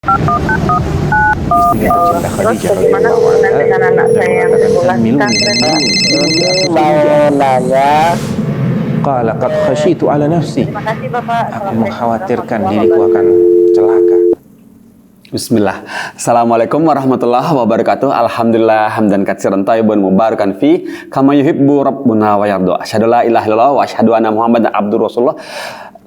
Istrinya tercinta Terus Khadijah bagaimana radhiyallahu hubungan anha dengan anak saya yang sekolah di pesantren, Pak? Saya nanya, qala qad khasyitu ala nafsi. Terima kasih Bapak. Aku Assalamualaikum mengkhawatirkan warahmatullahi diriku akan celaka. Bismillah. Assalamualaikum warahmatullahi wabarakatuh. Alhamdulillah hamdan katsiran thayyiban mubarakan fi kama yuhibbu rabbuna wa yarda. Asyhadu la ilaha illallah wa asyhadu anna Muhammadan abdur rasulullah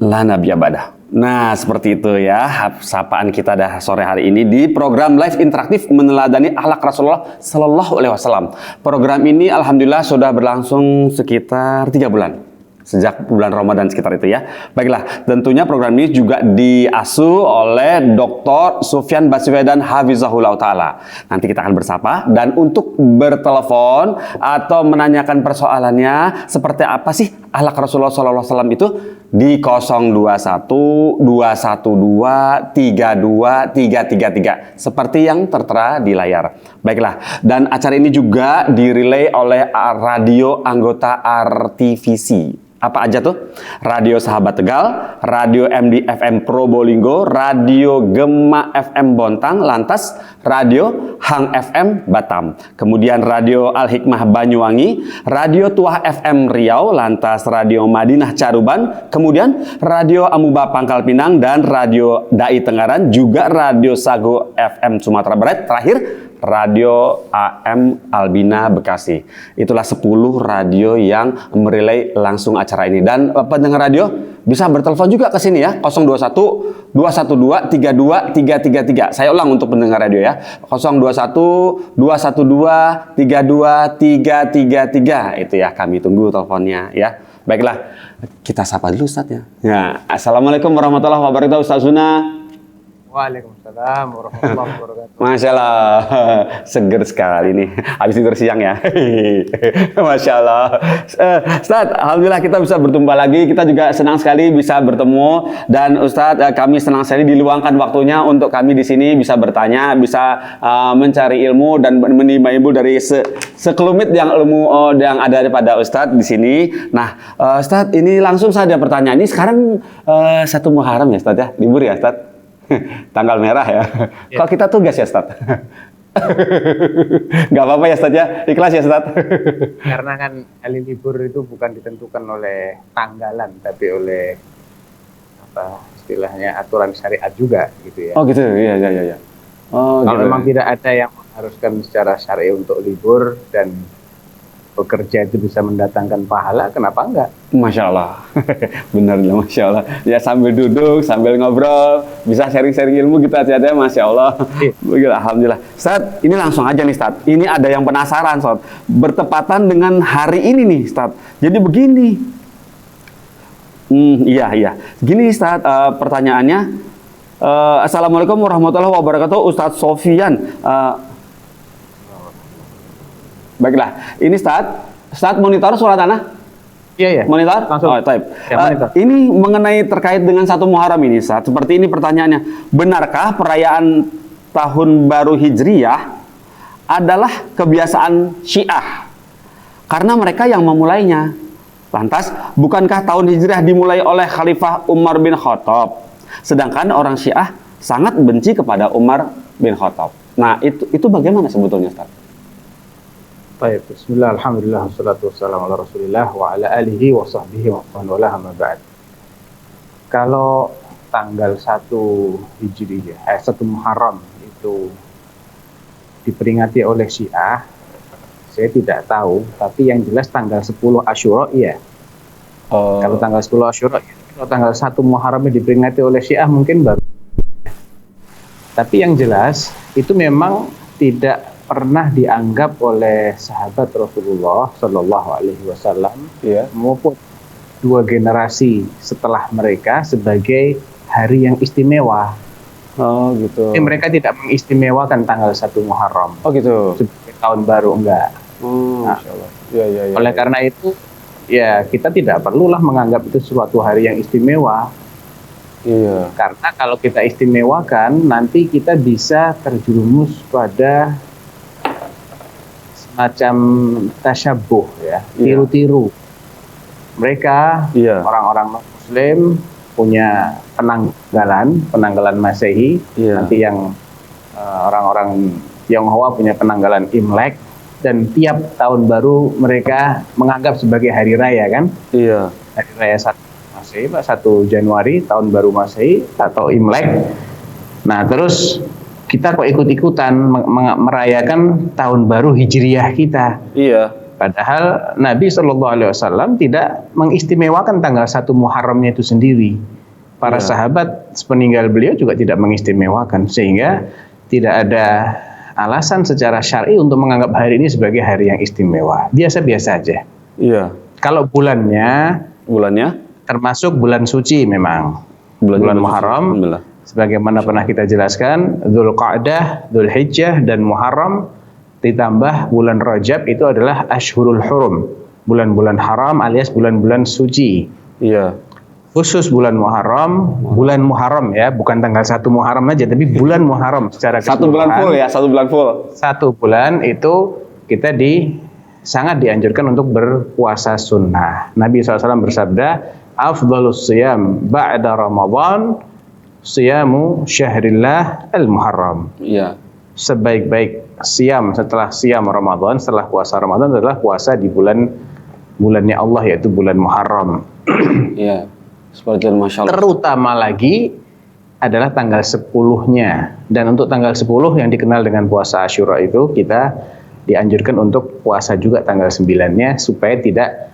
la nabiyya ba'dah. Nah, seperti itu ya sapaan kita dah sore hari ini di program live interaktif meneladani akhlak Rasulullah sallallahu alaihi wasallam. Program ini alhamdulillah sudah berlangsung sekitar 3 bulan. Sejak bulan Ramadan sekitar itu ya. Baiklah, tentunya program ini juga diasuh oleh Dr. Sufyan Baswedan Hafizahullah Ta'ala. Nanti kita akan bersapa, dan untuk bertelepon atau menanyakan persoalannya seperti apa sih akhlak Rasulullah SAW itu di 021 212 32 333 seperti yang tertera di layar. Baiklah, dan acara ini juga direlay oleh radio anggota RTVC. Apa aja tuh? Radio Sahabat Tegal, Radio MD FM Probolinggo, Radio Gema FM Bontang, lantas Radio Hang FM Batam. Kemudian Radio Al Hikmah Banyuwangi, Radio Tuah FM Riau, lantas Radio Madinah Caruban, kemudian Radio Amuba Pangkal Pinang, dan Radio Dai Tengaran, juga Radio Sago FM Sumatera Barat, terakhir Radio AM Albina Bekasi. Itulah 10 radio yang merelay langsung acara ini. Dan pendengar radio bisa bertelepon juga ke sini ya, 021 212 32 333. Saya ulang untuk pendengar radio ya, 021 212 32 333. Itu ya, kami tunggu teleponnya ya. Baiklah, kita sapa dulu Ustaz ya. Ya, Assalamualaikum warahmatullahi wabarakatuh Ustaz Zuna. Waalaikumsalam warahmatullahi wabarakatuh. Masya Allah, seger sekali nih. Habis tidur siang ya. Masya Allah. Ustadz, alhamdulillah kita bisa berjumpa lagi. Kita juga senang sekali bisa bertemu. Dan Ustadz, kami senang sekali diluangkan waktunya untuk kami di sini bisa bertanya, bisa mencari ilmu dan menimba ilmu dari sekelumit yang ilmu yang ada pada Ustadz di sini. Nah, Ustadz, ini langsung saja pertanyaan. Ini sekarang 1 Muharram ya Ustadz ya, libur ya Ustadz. Tanggal merah ya. Kok kita tugas ya Ustaz? Gak apa-apa ya Ustaz ya, ikhlas ya Ustaz. Karena kan hari libur itu bukan ditentukan oleh tanggalan, tapi oleh apa istilahnya aturan syariat juga gitu ya. Oh gitu, iya. Oh, kalau gitu. memang tidak ada yang mengharuskan secara syar'i untuk libur dan bekerja itu bisa mendatangkan pahala, kenapa enggak? Masya Allah, benar lah Masya Allah. Ya sambil duduk, sambil ngobrol, bisa sharing-sharing ilmu gitu aja, Masya Allah. Begitu, alhamdulillah. Ustaz, ini langsung aja nih Ustaz. Ini ada yang penasaran Ustaz. Bertepatan dengan hari ini nih Ustaz. Jadi begini. Iya. Gini Ustaz, pertanyaannya. Assalamualaikum warahmatullahi wabarakatuh Ustaz Sofyan. Baiklah, ini Ustaz monitor suara tanah? Iya. Monitor? Langsung. Oh, taib. Ya, monitor. Ini mengenai terkait dengan 1 Muharram ini, Ustaz. Seperti ini pertanyaannya. Benarkah perayaan Tahun Baru Hijriyah adalah kebiasaan Syiah? Karena mereka yang memulainya. Lantas, bukankah tahun Hijriah dimulai oleh Khalifah Umar bin Khattab? Sedangkan orang Syiah sangat benci kepada Umar bin Khattab. Nah, itu bagaimana sebetulnya, Ustaz? Baik, bismillah, alhamdulillah, wassalatu wassalamu ala rasulillah wa ala alihi wa sahbihi wa wala amma ba'd. Kalau tanggal 1 Hijriyah, 1 Muharram itu diperingati oleh Syiah, saya tidak tahu, tapi yang jelas tanggal 10 Asyura iya. Kalau tanggal 10 Asyura, kalau tanggal 1 Muharram diperingati oleh Syiah mungkin baru. Tapi yang jelas itu memang tidak pernah dianggap oleh sahabat Rasulullah Shallallahu Alaihi Wasallam maupun 2 generasi setelah mereka sebagai hari yang istimewa. Oh gitu. Jadi mereka tidak mengistimewakan tanggal 1 Muharram. Oh gitu. Sebagai tahun baru, enggak. Nah, Ya. oleh karena itu ya kita tidak perlulah menganggap itu suatu hari yang istimewa. Iya. Karena kalau kita istimewakan nanti kita bisa terjerumus pada semacam tasyabuh ya, tiru-tiru. Mereka orang-orang Muslim punya penanggalan Masehi. Iya. Nanti yang orang-orang Tionghoa punya penanggalan Imlek, dan tiap tahun baru mereka menganggap sebagai hari raya kan? Iya. Hari raya 1 Masehi, 1 Januari tahun baru Masehi atau Imlek. Nah, terus kita kok ikut-ikutan merayakan tahun baru Hijriyah kita. Iya. Padahal Nabi SAW tidak mengistimewakan tanggal 1 Muharramnya itu sendiri. Para Iya. sahabat sepeninggal beliau juga tidak mengistimewakan, sehingga tidak ada alasan secara syar'i untuk menganggap hari ini sebagai hari yang istimewa. Biasa-biasa aja. Iya. Kalau bulannya Bulannya? termasuk bulan suci memang. Bulan Muharram, Alhamdulillah. sebagaimana pernah kita jelaskan, Dzulqa'dah, Dzulhijjah, dan Muharram ditambah bulan Rajab itu adalah Ashhurul Hurum, bulan-bulan haram alias bulan-bulan suci. Iya. Khusus bulan Muharram ya, bukan tanggal 1 Muharram aja, tapi bulan Muharram secara Satu bulan keseluruhan. full ya, 1 bulan full. 1 bulan itu kita sangat dianjurkan untuk berpuasa sunnah. Nabi SAW bersabda, afdhalus siyam ba'da Ramadan siyamu syahrillah al-Muharram. Iya. Sebaik-baik siam setelah siam Ramadan, setelah puasa Ramadan adalah puasa di bulannya Allah, yaitu bulan Muharram. Iya. Seperti itu, Masya Allah. Terutama lagi adalah tanggal 10-nya. Dan untuk tanggal 10 yang dikenal dengan puasa Asyura itu, kita dianjurkan untuk puasa juga tanggal 9-nya supaya tidak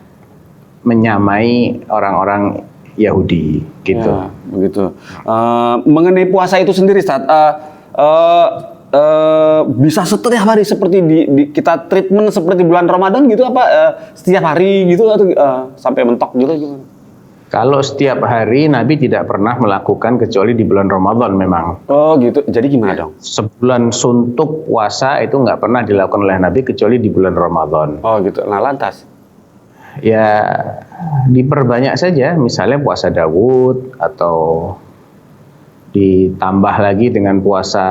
menyamai orang-orang Yahudi gitu. Ya, begitu. Mengenai puasa itu sendiri, Ustaz, bisa setiap hari seperti kita treatment seperti bulan Ramadan gitu apa setiap hari gitu atau sampai mentok gitu gimana? Kalau setiap hari Nabi tidak pernah melakukan kecuali di bulan Ramadan memang. Oh gitu. Jadi gimana dong? Sebulan suntuk puasa itu nggak pernah dilakukan oleh Nabi kecuali di bulan Ramadan. Oh gitu. Nah lantas? Ya diperbanyak saja, misalnya puasa Dawud atau ditambah lagi dengan puasa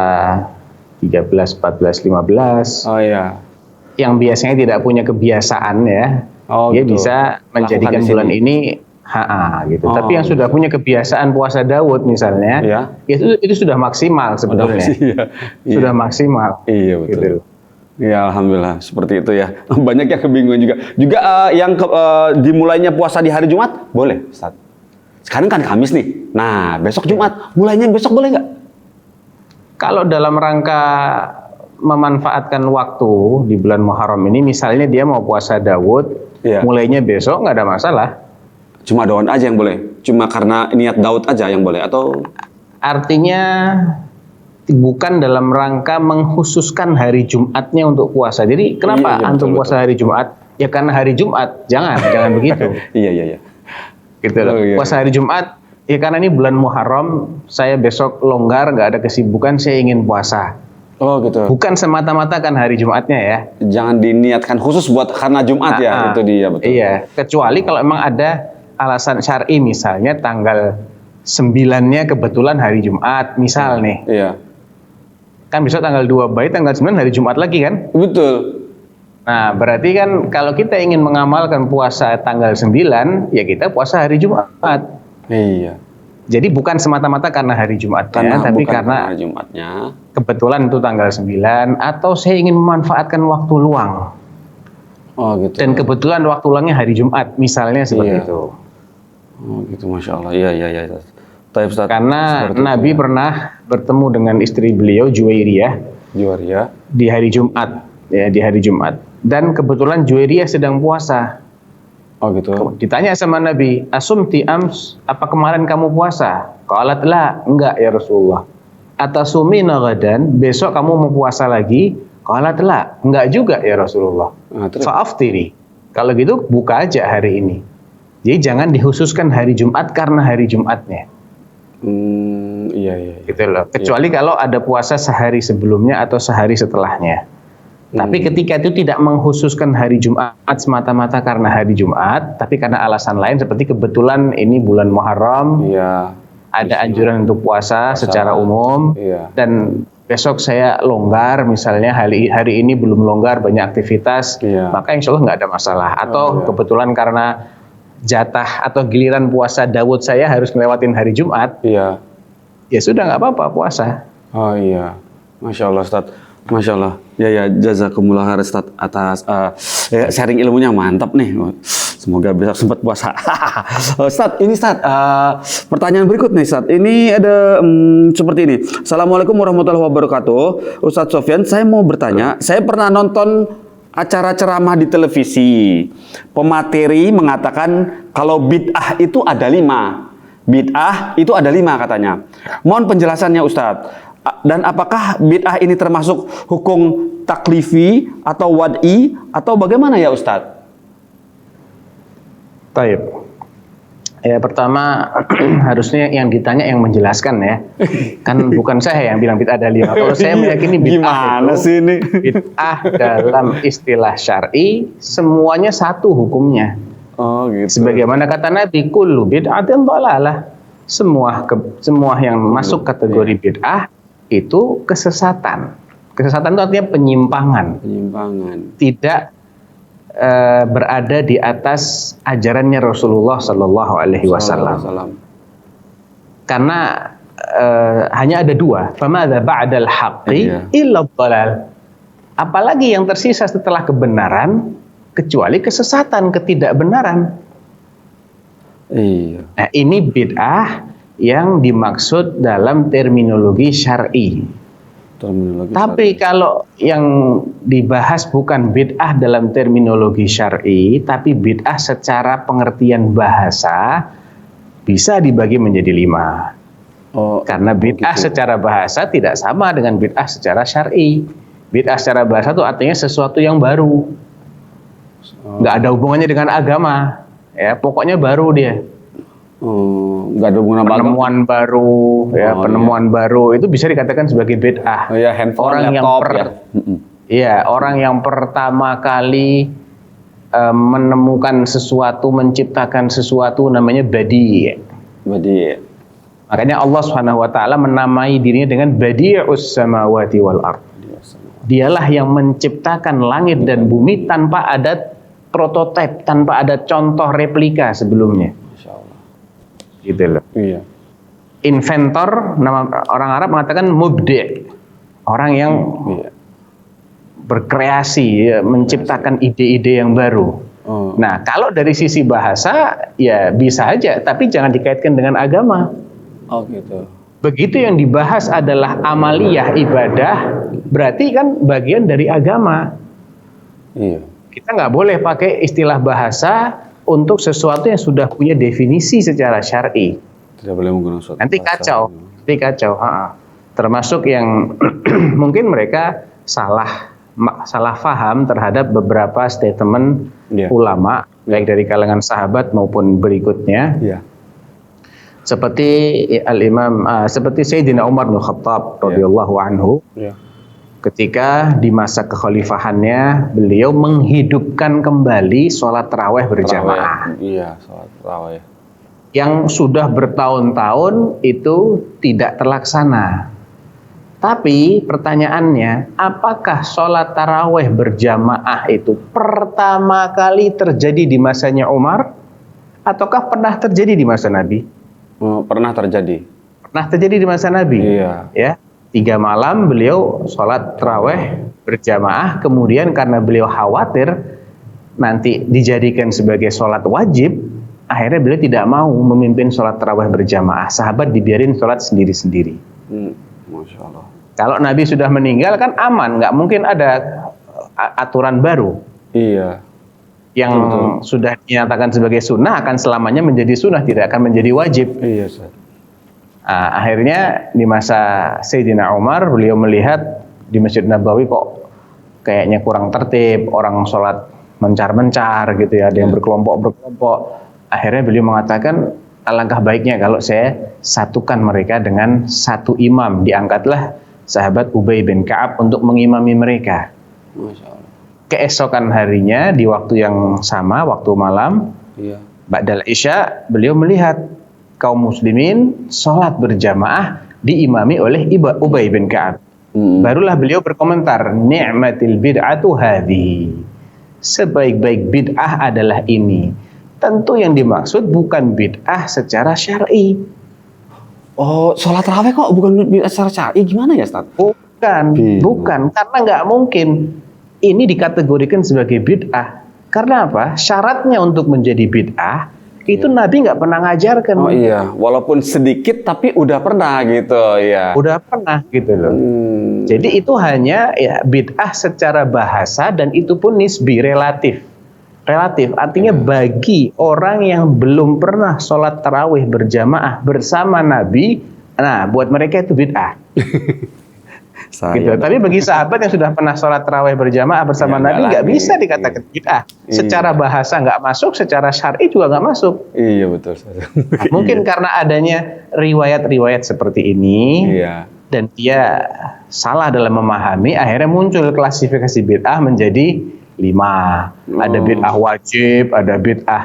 13, 14, 15. Oh iya. Yang biasanya tidak punya kebiasaan ya, Oh, dia gitu. bisa menjadikan Lakukan di bulan sini. ini gitu. Oh. Tapi yang sudah punya kebiasaan puasa Dawud misalnya, Ya. itu sudah maksimal sebetulnya. Iya. Sudah maksimal. Iya betul. Gitu. Ya alhamdulillah seperti itu ya. Banyak yang kebingungan juga. Juga yang dimulainya puasa di hari Jumat boleh, Ustaz. Sekarang kan Kamis nih. Nah besok Jumat, mulainya besok boleh nggak? Kalau dalam rangka memanfaatkan waktu di bulan Muharram ini, misalnya dia mau puasa Dawud, Iya. mulainya besok nggak ada masalah. Cuma Daud aja yang boleh. Cuma karena niat Daud aja yang boleh atau? Artinya bukan dalam rangka mengkhususkan hari Jumatnya untuk puasa. Jadi kenapa Iya, antum betul, puasa hari Jumat? Ya karena hari Jumat. Jangan begitu. Iya. Gitu loh. Oh, iya. Puasa hari Jumat, ya karena ini bulan Muharram, saya besok longgar, nggak ada kesibukan, saya ingin puasa. Oh gitu. Bukan semata-mata kan hari Jumatnya ya. Jangan diniatkan khusus buat karena Jumat ya. Itu dia betul. Iya, kecuali kalau emang ada alasan syar'i, misalnya tanggal 9-nya kebetulan hari Jumat, misal nih. Iya. Kan besok tanggal 2 baik, tanggal 9 hari Jumat lagi kan? Betul. Nah, berarti kan kalau kita ingin mengamalkan puasa tanggal 9, ya kita puasa hari Jumat. Iya. Jadi bukan semata-mata karena hari Jumatnya, Karena tapi bukan karena hari Jumatnya. kebetulan itu tanggal 9, atau saya ingin memanfaatkan waktu luang. Oh gitu. Dan kebetulan waktu luangnya hari Jumat, misalnya seperti Iya. itu. Oh gitu, Masya Allah. Iya. Taib, Ustaz. Karena Seperti Nabi itu, ya. pernah bertemu dengan istri beliau, Juwairiyah, Juwaria. di hari Jumat. Ya, di hari Jumat. Dan kebetulan Juwairiyah sedang puasa. Oh gitu. Ditanya sama Nabi, asumti ams, apa kemarin kamu puasa? Qalat la, enggak ya Rasulullah. Atasumina gadan, besok kamu mau puasa lagi? Qalat la, enggak juga ya Rasulullah. Nah, terus? Fa'aftiri. Kalau gitu buka aja hari ini. Jadi jangan dikhususkan hari Jumat karena hari Jumatnya. Iya. Gitu loh. Kecuali kalau ada puasa sehari sebelumnya atau sehari setelahnya. Tapi ketika itu tidak mengkhususkan hari Jumat semata-mata karena hari Jumat, tapi karena alasan lain seperti kebetulan ini bulan Muharram, Iya. ada anjuran untuk puasa secara umum, Iya. dan besok saya longgar, misalnya hari ini belum longgar, banyak aktivitas, Iya. maka insya Allah nggak ada masalah. Atau iya. kebetulan karena jatah atau giliran puasa Daud saya harus ngelewatin hari Jumat, Iya. ya sudah nggak apa-apa puasa. Oh iya, Masya Allah Ustaz, Masya Allah. Ya, jazakumullah khair Ustaz atas sharing ilmunya, mantap nih. Semoga bisa sempat puasa. Ustaz, ini Ustaz, pertanyaan berikut nih Ustaz. Ini ada seperti ini. Assalamualaikum warahmatullahi wabarakatuh. Ustaz Sofyan, saya mau bertanya, saya pernah nonton acara ceramah di televisi. Pemateri mengatakan kalau bid'ah itu ada 5. Bid'ah itu ada 5 katanya. Mohon penjelasannya Ustadz. Dan apakah bid'ah ini termasuk hukum taklifi atau wad'i atau bagaimana ya Ustadz? Taib. Ya pertama harusnya yang ditanya yang menjelaskan ya. Kan bukan saya yang bilang bid'ah ada 5. Kalau saya meyakini bid'ah Gimana itu, sih ini? bid'ah dalam istilah syar'i semuanya satu hukumnya. Oh gitu. Sebagaimana kata Nabi, kullu bid'atin dhalalah. Semua yang masuk kategori bid'ah itu kesesatan. Kesesatan itu artinya penyimpangan. Tidak berada di atas ajarannya Rasulullah Sallallahu Alaihi Wasallam. Karena hanya ada 2. Famadza ba'dal haqqi illa dhalal. Apalagi yang tersisa setelah kebenaran kecuali kesesatan, ketidakbenaran. Iya. Nah, ini bid'ah yang dimaksud dalam terminologi syar'i. Tapi kalau yang dibahas bukan bid'ah dalam terminologi syar'i, tapi bid'ah secara pengertian bahasa, bisa dibagi menjadi 5. Karena bid'ah secara bahasa tidak sama dengan bid'ah secara syar'i. Bid'ah secara bahasa itu artinya sesuatu yang baru, nggak ada hubungannya dengan agama, ya pokoknya baru dia. Nggak ada hubungan penemuan baru, ya penemuan baru itu bisa dikatakan sebagai bid'ah. Ya, handphone, orang laptop, orang yang pertama kali menemukan sesuatu, menciptakan sesuatu namanya badi'. Makanya Allah Subhanahu wa taala menamai dirinya dengan Badi'us samawati wal ard. Dialah yang menciptakan langit dan bumi tanpa ada prototipe, tanpa ada contoh replika sebelumnya. Gitu loh. Iya. Inventor, nama orang Arab mengatakan mubdi', orang yang berkreasi, ya, menciptakan ide-ide yang baru. Nah, kalau dari sisi bahasa ya bisa aja, tapi jangan dikaitkan dengan agama. Oh gitu. Begitu yang dibahas adalah amaliyah ibadah, berarti kan bagian dari agama. Iya. Kita nggak boleh pakai istilah bahasa untuk sesuatu yang sudah punya definisi secara syar'i. Tidak boleh menggunakan suatu Nanti kacau. Termasuk yang mungkin mereka salah faham terhadap beberapa statement ulama, baik dari kalangan sahabat maupun berikutnya. Seperti seperti Sayyidina Umar bin Khattab radhiyallahu anhu. Ketika di masa kekhalifahannya, beliau menghidupkan kembali sholat tarawih berjamaah. Iya, sholat tarawih. Yang sudah bertahun-tahun itu tidak terlaksana. Tapi pertanyaannya, apakah sholat tarawih berjamaah itu pertama kali terjadi di masanya Umar? Ataukah pernah terjadi di masa Nabi? Pernah terjadi. Pernah terjadi di masa Nabi. Iya. Ya. 3 malam beliau sholat tarawih berjamaah, kemudian karena beliau khawatir nanti dijadikan sebagai sholat wajib, akhirnya beliau tidak mau memimpin sholat tarawih berjamaah. Sahabat dibiarin sholat sendiri-sendiri. Masya Allah. Kalau Nabi sudah meninggal kan aman, nggak mungkin ada aturan baru. Iya. Yang sudah dinyatakan sebagai sunnah akan selamanya menjadi sunnah, tidak akan menjadi wajib. Iya, Ustaz. Nah, akhirnya di masa Sayyidina Umar, beliau melihat di Masjid Nabawi kok kayaknya kurang tertib, orang sholat mencar-mencar gitu ya, ada yang berkelompok-berkelompok. Akhirnya beliau mengatakan, alangkah baiknya kalau saya satukan mereka dengan satu imam. Diangkatlah sahabat Ubay bin Ka'ab untuk mengimami mereka. Masya Allah. Keesokan harinya di waktu yang sama, waktu malam, ba'dal isya, beliau melihat kaum muslimin sholat berjamaah diimami oleh Ubay bin Ka'ab. Barulah beliau berkomentar, ni'matil bid'atu hadhihi. Sebaik-baik bid'ah adalah ini. tentu yang dimaksud bukan bid'ah secara syar'i. Oh, sholat tarawih kok bukan bid'ah secara syar'i, gimana ya, Ustaz? Bukan, Bingung. bukan, karena nggak mungkin ini dikategorikan sebagai bid'ah. Karena apa? Syaratnya untuk menjadi bid'ah itu Nabi nggak pernah ngajarkan. Oh iya, walaupun sedikit tapi udah pernah gitu, ya. Udah pernah gitu loh. Jadi itu hanya ya bid'ah secara bahasa dan itu pun nisbi, relatif. Relatif artinya bagi orang yang belum pernah sholat tarawih berjamaah bersama Nabi, nah buat mereka itu bid'ah. Gitu. Tapi bagi sahabat yang sudah pernah sholat tarawih berjamaah bersama Ya, Nabi enggak nggak lagi. bisa dikatakan bid'ah. Secara bahasa nggak masuk, secara syar'i juga nggak masuk. Iya betul. Nah, mungkin karena adanya riwayat-riwayat seperti ini Iya. dan dia salah dalam memahami, akhirnya muncul klasifikasi bid'ah menjadi 5. Ada bid'ah wajib, ada bid'ah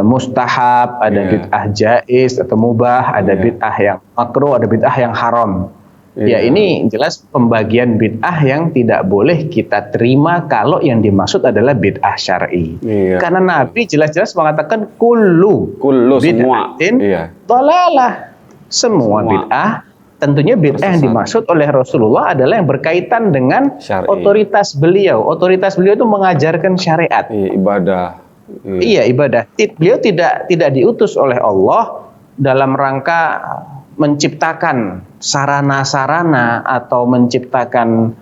mustahab, ada Iya. bid'ah jaiz atau mubah, ada Iya. bid'ah yang makruh, ada bid'ah yang haram. Ya Iya. ini jelas pembagian bid'ah yang tidak boleh kita terima kalau yang dimaksud adalah bid'ah syar'i. Iya. Karena Nabi jelas-jelas mengatakan kullu Kullu semua. bid'atin Iya. dhalalah. Semua bid'ah, tentunya bid'ah yang dimaksud oleh Rasulullah adalah yang berkaitan dengan Syar'i. otoritas beliau. Otoritas beliau itu mengajarkan syariat. Iya, ibadah. Iya, ibadah. Beliau tidak diutus oleh Allah dalam rangka menciptakan sarana-sarana atau menciptakan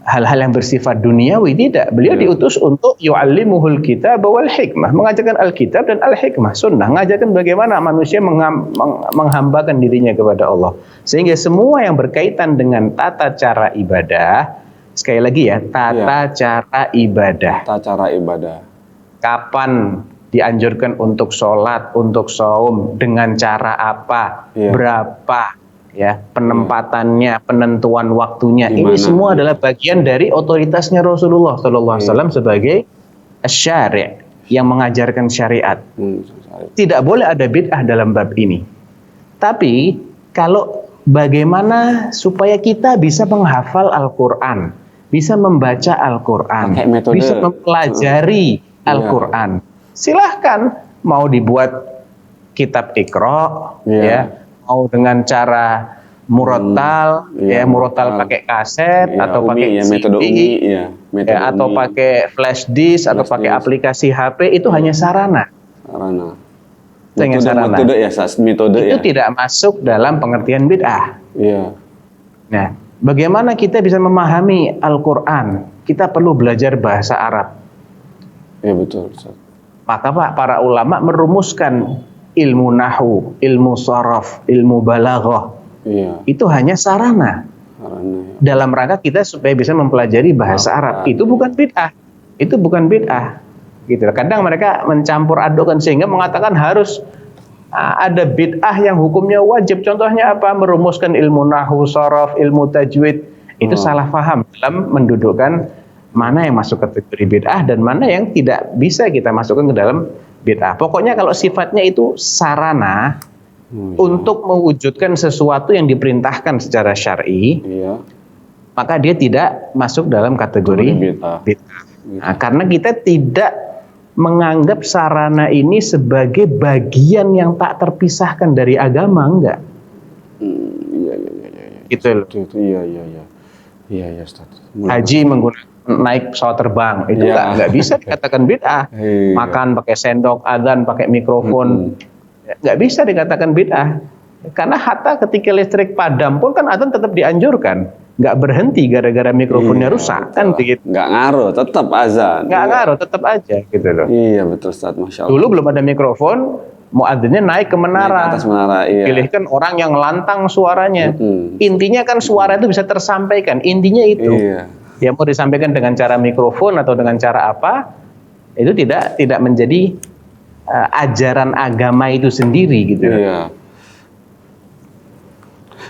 hal-hal yang bersifat duniawi, tidak. Beliau diutus untuk yu'allimuhul kitab wal hikmah, mengajarkan Alkitab dan al-hikmah, sunnah, mengajarkan bagaimana manusia menghambakan dirinya kepada Allah. Sehingga semua yang berkaitan dengan tata cara ibadah, sekali lagi ya, tata cara ibadah. Tata cara ibadah. Kapan dianjurkan untuk sholat, untuk saum, dengan cara apa, Iya. berapa, ya penempatannya, penentuan waktunya. Di Ini mana? semua adalah bagian dari otoritasnya Rasulullah SAW sebagai syari' yang mengajarkan syariat. Tidak boleh ada bid'ah dalam bab ini. Tapi kalau bagaimana supaya kita bisa menghafal Al-Quran, bisa membaca Al-Quran, Pakai metode. bisa mempelajari Al-Quran, silahkan mau dibuat kitab Iqra, Iya. ya, mau dengan cara murotal, Iya, ya murotal murotal. pakai kaset Iya, atau Umi, pakai ya, CD, metode Umi, ya, metode ya, atau Umi. pakai flash disk atau Flash pakai disk. aplikasi HP, itu hanya sarana. Sarana. Dengan sarana. Metode ya, metode Itu ya. tidak masuk dalam pengertian bid'ah. Iya. Nah, bagaimana kita bisa memahami Al-Quran? Kita perlu belajar bahasa Arab. Iya betul. Ustaz. Maka Pak, para ulama merumuskan ilmu nahu, ilmu sharaf, ilmu balaghah. Iya. Itu hanya sarana Sarana. Ya. dalam rangka kita supaya bisa mempelajari bahasa Arab. Itu bukan bid'ah. Itu bukan bid'ah. Gitu. Kadang mereka mencampur adukan sehingga mengatakan harus ada bid'ah yang hukumnya wajib. Contohnya apa? Merumuskan ilmu nahu, sharaf, ilmu tajwid. Itu salah paham dalam mendudukkan mana yang masuk kategori bid'ah dan mana yang tidak bisa kita masukkan ke dalam bid'ah. Pokoknya kalau sifatnya itu sarana untuk mewujudkan sesuatu yang diperintahkan secara syar'i, Iya. maka dia tidak masuk dalam kategori Bid'ah. bid'ah. Nah, karena kita tidak menganggap sarana ini sebagai bagian yang tak terpisahkan dari agama, enggak. Iya. Gitu loh. Itu iya. Iya, Ustaz. Haji menggunakan naik pesawat terbang itu Iya. nggak bisa dikatakan bid'ah. Iya. Makan pakai sendok, adzan pakai mikrofon, nggak bisa dikatakan bid'ah. Karena hatta ketika listrik padam pun kan adzan tetap dianjurkan, nggak berhenti gara-gara mikrofonnya Iya, rusak, betul. kan begitu. Nggak ngaruh, tetap azan. Nggak Iya. ngaruh, tetap aja gitu loh. Iya betul Ustaz, Masya Allah. Dulu belum ada mikrofon, muadzinnya naik ke menara. Naik ke atas menara, iya. Pilihkan orang yang lantang suaranya. Intinya kan suara itu bisa tersampaikan. Intinya itu. Iya. Ya mau disampaikan dengan cara mikrofon atau dengan cara apa, itu tidak menjadi ajaran agama itu sendiri gitu. Iya.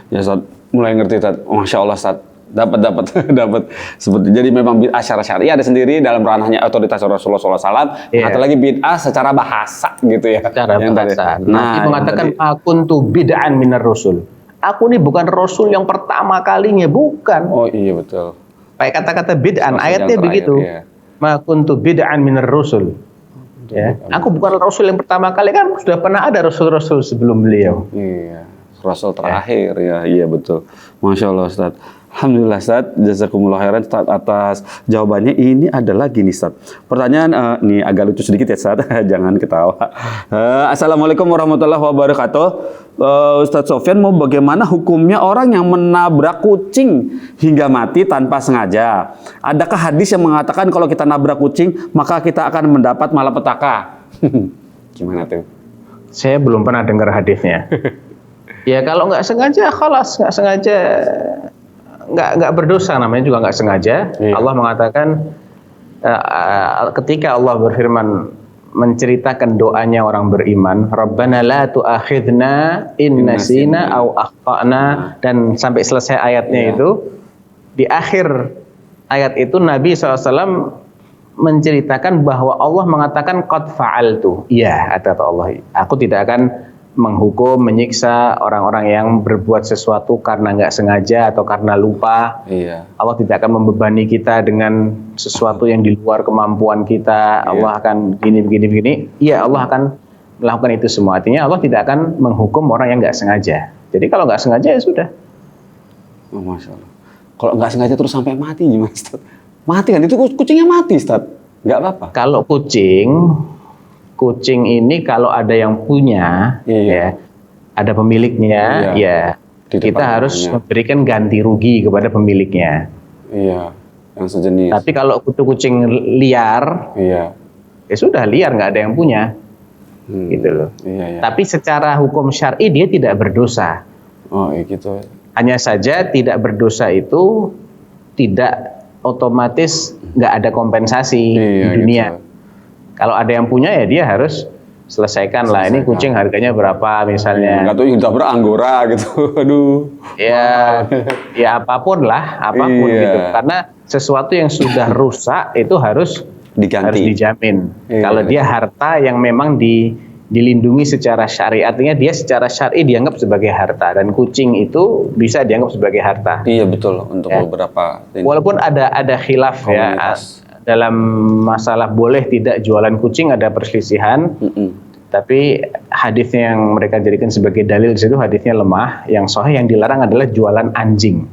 Ya Ustaz, mulai ngerti Ustaz. Masya Allah Ustaz. Dapat seperti jadi memang bid'ah secara syar'i ada sendiri dalam ranahnya otoritas Rasulullah SAW. Iya. Atau lagi bid'ah secara bahasa gitu ya. Cara Yang tadi. bahasa. Nah, Nabi yang mengatakan tadi. akuntu bid'an minar rasul. Aku ini bukan rasul yang pertama kalinya, bukan. Oh iya betul. Pakai kata-kata bid'an, Rasul ayatnya yang terakhir, begitu. iya. Ma kuntu bid'an minar rasul. Ya, aku bukan Rasul yang pertama kali, kan sudah pernah ada Rasul-Rasul sebelum beliau. Iya, Rasul terakhir ya, iya betul. Masya Allah Ustaz. Alhamdulillah Ustaz, jazakumullah khairan Ustaz atas jawabannya. Ini adalah gini Ustaz. Pertanyaan ini agak lucu sedikit ya Ustaz, jangan ketawa. Assalamualaikum warahmatullahi wabarakatuh. Ustaz Sofyan, mau bagaimana hukumnya orang yang menabrak kucing hingga mati tanpa sengaja? Adakah hadis yang mengatakan kalau kita nabrak kucing maka kita akan mendapat malapetaka? Gimana tuh? Saya belum pernah dengar hadisnya. Ya kalau nggak sengaja, khalas, nggak sengaja, nggak berdosa, namanya juga nggak sengaja. Iya. Allah mengatakan ketika Allah berfirman menceritakan doanya orang beriman, Rabbana la tu'akhidna in nasina au akhtana, dan sampai selesai ayatnya itu, di akhir ayat itu Nabi SAW menceritakan bahwa Allah mengatakan qad fa'altu. Iya, kata Allah, aku tidak akan menghukum, menyiksa orang-orang yang berbuat sesuatu karena nggak sengaja atau karena lupa. Iya. Allah tidak akan membebani kita dengan sesuatu yang di luar kemampuan kita. Allah akan begini. Iya, Allah akan melakukan itu semua. Artinya Allah tidak akan menghukum orang yang nggak sengaja. Jadi kalau nggak sengaja ya sudah. Oh, Masya Allah. Kalau nggak sengaja terus sampai mati gimana Ustaz? Mati kan? Itu kucingnya mati Ustaz? Nggak apa-apa? Kalau kucing ini kalau ada yang punya, ya, ada pemiliknya, ya, kita harus memberikan ganti rugi kepada pemiliknya. Iya, yang sejenis. Tapi kalau kucing liar, ya sudah liar, nggak ada yang punya, gitu loh. Iya. Tapi secara hukum syar'i dia tidak berdosa. Oh, gitu. Hanya saja tidak berdosa itu tidak otomatis nggak ada kompensasi di dunia. Gitu. Kalau ada yang punya ya dia harus selesaikan lah. Ini kucing harganya berapa misalnya. Nggak tahu yang udah beranggora gitu. Aduh. Ya apapun lah, gitu. Karena sesuatu yang sudah rusak itu harus dijamin. Kalau dia harta yang memang dilindungi secara syar'i, artinya dia secara syar'i dianggap sebagai harta, dan kucing itu bisa dianggap sebagai harta. Iya betul, untuk beberapa. Walaupun ada khilaf komunitas. Dalam masalah boleh tidak jualan kucing, ada perselisihan. Tapi hadisnya yang mereka jadikan sebagai dalil di situ hadisnya lemah. Yang sahih yang dilarang adalah jualan anjing.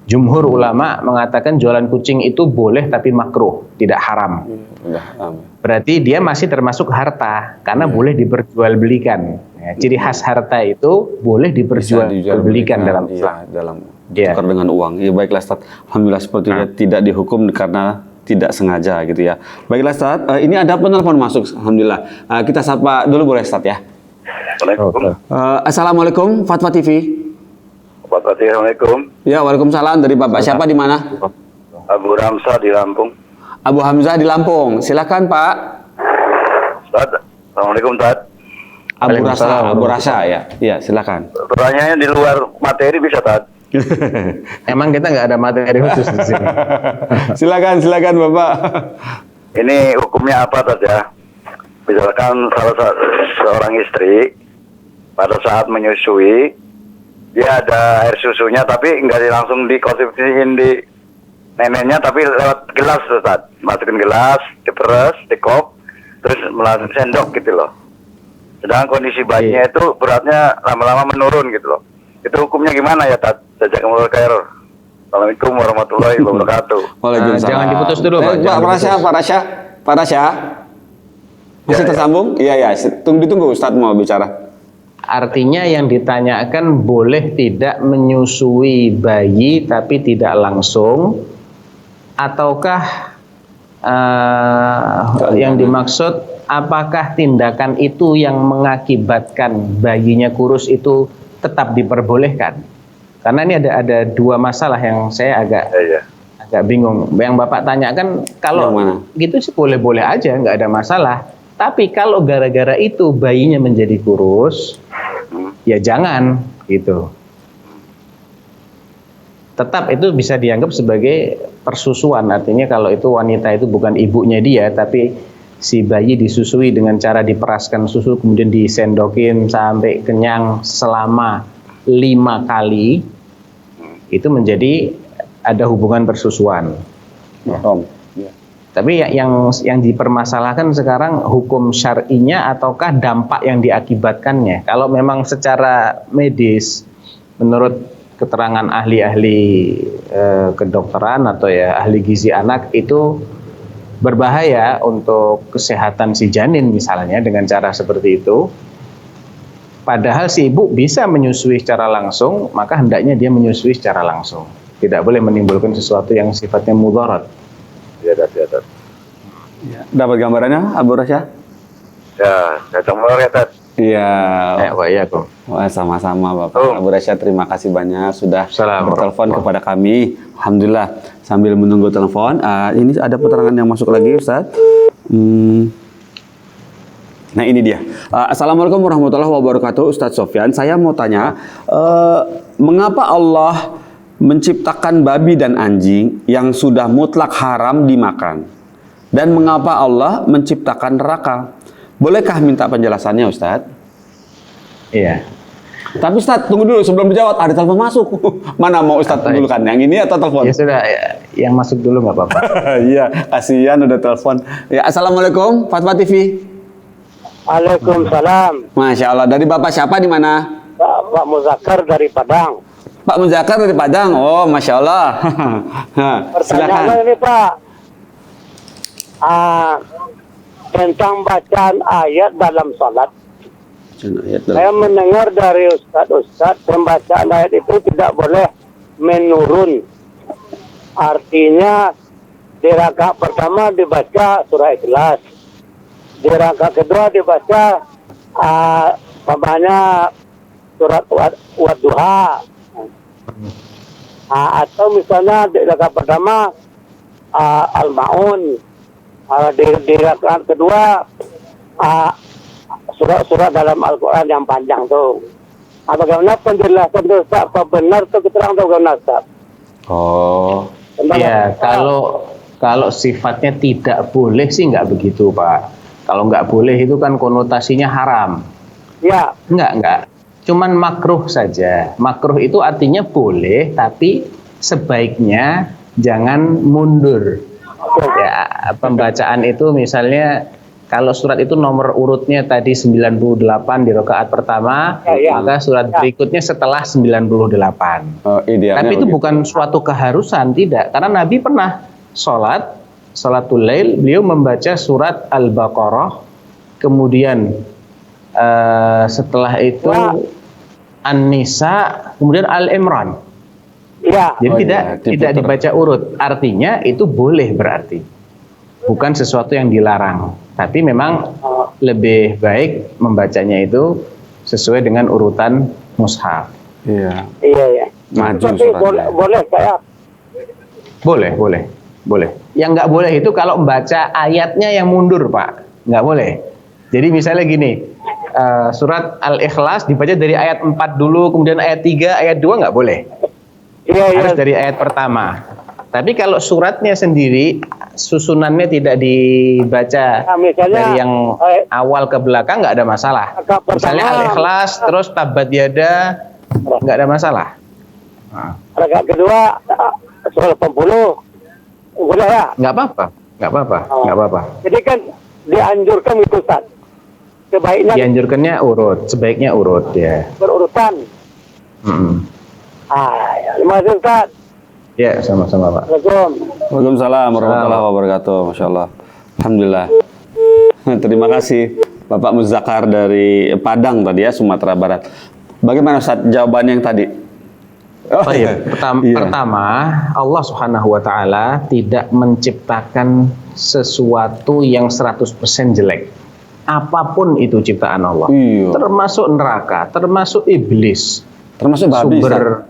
Jumhur ulama mengatakan jualan kucing itu boleh tapi makruh, tidak haram. Berarti dia masih termasuk harta karena boleh diperjualbelikan. Ya, ciri khas harta itu boleh diperjualbelikan dalam Islam. Tukar dengan uang. Ya, baiklah Ustaz. Alhamdulillah seperti itu tidak dihukum karena tidak sengaja gitu ya. Baiklah Ustaz, ini ada penelpon masuk. Alhamdulillah. Kita sapa dulu boleh Ustaz ya. Waalaikumsalam. Assalamualaikum Fatwa TV. Assalamualaikum. Ya, waalaikumsalam. Dari Bapak siapa di mana? Abu Ramsa di Lampung. Abu Hamzah di Lampung. Silakan Pak. Ustaz, Assalamualaikum Ustaz. Abu Rasa ya. Iya, silakan. Pertanyaannya di luar materi bisa Ustaz? Emang kita nggak ada materi khusus di sini. Silakan Bapak. Ini hukumnya apa Ustaz ya? Misalkan seorang istri pada saat menyusui, dia ada air susunya tapi nggak langsung dikonsumsiin di neneknya, tapi lewat gelas Ustaz. Masukin gelas, diperes, dikop, terus melalui sendok gitu loh. Sedangkan kondisi bayinya itu beratnya lama-lama menurun gitu loh. Itu hukumnya gimana ya Ustaz? Jazakumullah khair. Assalamualaikum warahmatullahi wabarakatuh. Waalaikumsalam. Jangan diputus dulu Pak. Pak Rasya. Masih tersambung? Iya. Ditunggu Ustaz mau bicara. Artinya yang ditanyakan boleh tidak menyusui bayi tapi tidak langsung, ataukah yang dimaksud apakah tindakan itu yang mengakibatkan bayinya kurus itu tetap diperbolehkan? Karena ini ada dua masalah yang saya agak bingung. Yang Bapak tanyakan kalau gitu sih boleh-boleh aja, nggak ada masalah. Tapi kalau gara-gara itu bayinya menjadi kurus, ya jangan gitu. Tetap itu bisa dianggap sebagai persusuan. Artinya kalau itu wanita itu bukan ibunya dia, tapi si bayi disusui dengan cara diperaskan susu kemudian disendokin sampai kenyang selama 5 kali, itu menjadi ada hubungan persusuan. Tapi yang dipermasalahkan sekarang hukum syar'inya ataukah dampak yang diakibatkannya. Kalau memang secara medis, menurut keterangan ahli-ahli kedokteran atau ya ahli gizi anak, itu berbahaya untuk kesehatan si janin misalnya dengan cara seperti itu. Padahal si ibu bisa menyusui secara langsung, maka hendaknya dia menyusui secara langsung. Tidak boleh menimbulkan sesuatu yang sifatnya mudarat. Ya. Dapat gambarannya, Abu Rasya? Ya, saya ya, Tat. Iya. Wa'alaikum. Wah, sama-sama Bapak. Oh. Abu Rasya, terima kasih banyak sudah Assalamualaikum. bertelepon kepada kami. Alhamdulillah. Sambil menunggu telepon, ini ada penerangan yang masuk lagi, Ustaz. Nah, ini dia. Assalamualaikum warahmatullahi wabarakatuh, Ustaz Sofyan. Saya mau tanya, mengapa Allah menciptakan babi dan anjing yang sudah mutlak haram dimakan? Dan mengapa Allah menciptakan neraka? Bolehkah minta penjelasannya, Ustaz? Iya. Tapi Ustaz, tunggu dulu sebelum dijawab, ada telepon masuk. Mana mau Ustaz dulu kan? Yang ini atau telepon? Ya sudah, yang masuk dulu nggak apa-apa. Iya, kasihan udah telepon. Ya, Assalamualaikum, Fatwa TV. Waalaikumsalam. Masya Allah, dari Bapak siapa di mana? Pak Muzakkar dari Padang. Pak Muzakkar dari Padang. Oh, Masya Allah. Pertanyaannya Silakan. ini Pak, tentang bacaan ayat dalam salat. Saya mendengar dari Ustadz pembacaan ayat itu tidak boleh menurun. Artinya di rakaat pertama dibaca surah Ikhlas, di rakaat kedua dibaca surat Wadduha. Atau misalnya di rakaat pertama Al-Ma'un, di rakaat kedua surat-surat dalam Al-Quran yang panjang tuh. Bagaimana penjelasan itu Ustaz? Apa benar itu keterangan bagaimana Ustaz? Oh, Iya, kalau sifatnya tidak boleh sih nggak begitu, Pak. Kalau nggak boleh itu kan konotasinya haram. Ya, Enggak. Cuman makruh saja. Makruh itu artinya boleh, tapi sebaiknya jangan mundur. Ya, pembacaan itu misalnya kalau surat itu nomor urutnya tadi 98 di rakaat pertama, Ya. maka surat berikutnya setelah 98. idealnya Tapi itu begitu. bukan suatu keharusan, tidak. Karena Nabi pernah salatul lail, beliau membaca surat Al-Baqarah, kemudian setelah itu An-Nisa, kemudian Al-Imran. ya. Jadi Oh, tidak diputar. dibaca urut. Artinya itu boleh berarti. Bukan sesuatu yang dilarang. Tapi memang lebih baik membacanya itu sesuai dengan urutan mushaf. Iya. Iya. Maju Tapi suratnya. boleh saya. Boleh. Yang nggak boleh itu kalau membaca ayatnya yang mundur, Pak. Nggak boleh. Jadi misalnya gini, surat Al-Ikhlas dibaca dari ayat 4 dulu, kemudian ayat 3, ayat 2 nggak boleh. Iya. Harus dari ayat pertama. Tapi kalau suratnya sendiri, susunannya tidak dibaca Nah, misalnya, dari yang awal ke belakang, nggak ada masalah. Rakaat pertama- Misalnya Al-Ikhlas, terus Tabat Yada, nggak ada masalah. Rakaat kedua surah 80. Boleh ya? Nggak apa-apa. Jadi kan dianjurkan itu Ustaz. Sebaiknya Dianjurkannya sebaiknya urut ya. berurutan. Mm-mm. Ya. Terima kasih Ustaz. Ya, sama-sama, Pak. Assalamualaikum. Waalaikumsalam warahmatullahi wabarakatuh. Masya Allah. Alhamdulillah. Terima kasih Bapak Muzakkar dari Padang tadi ya, Sumatera Barat. Bagaimana Ustaz jawaban yang tadi? Baik, pertama Allah Subhanahu wa taala tidak menciptakan sesuatu yang 100% jelek. Apapun itu ciptaan Allah. Iya. Termasuk neraka, termasuk iblis, Termasuk babi. Ustaz.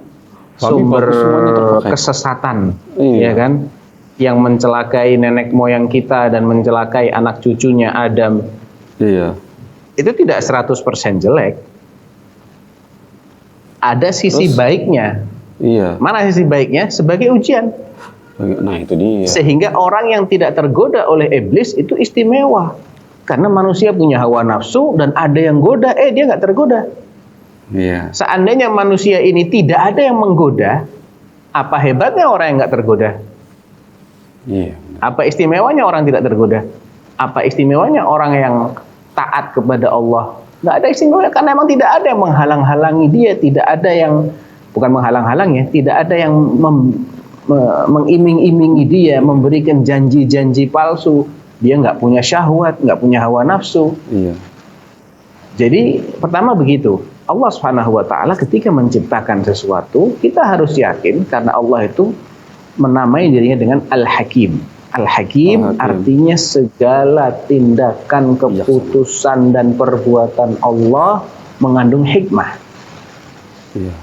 sumber bagus, semuanya terpakai. kesesatan, Iya. ya kan? Yang mencelakai nenek moyang kita dan mencelakai anak cucunya Adam. Iya. Itu tidak 100% jelek. Ada sisi baiknya. Iya. Mana sisi baiknya? Sebagai ujian. Nah, itu dia. Sehingga orang yang tidak tergoda oleh iblis itu istimewa. Karena manusia punya hawa nafsu dan ada yang goda, dia nggak tergoda. Iya. Seandainya manusia ini tidak ada yang menggoda, apa hebatnya orang yang nggak tergoda? Iya. Apa istimewanya orang tidak tergoda? Apa istimewanya orang yang taat kepada Allah? Nggak ada istimewanya, karena memang tidak ada yang menghalang-halangi dia, tidak ada yang, bukan menghalang-halangi, tidak ada yang mengiming-imingi dia, memberikan janji-janji palsu. Dia nggak punya syahwat, nggak punya hawa nafsu. Iya. Jadi pertama begitu, Allah Subhanahu wa Ta'ala ketika menciptakan sesuatu, kita harus yakin karena Allah itu menamai dirinya dengan Al-Hakim. Al-Hakim artinya segala tindakan, keputusan dan perbuatan Allah mengandung hikmah. Iya.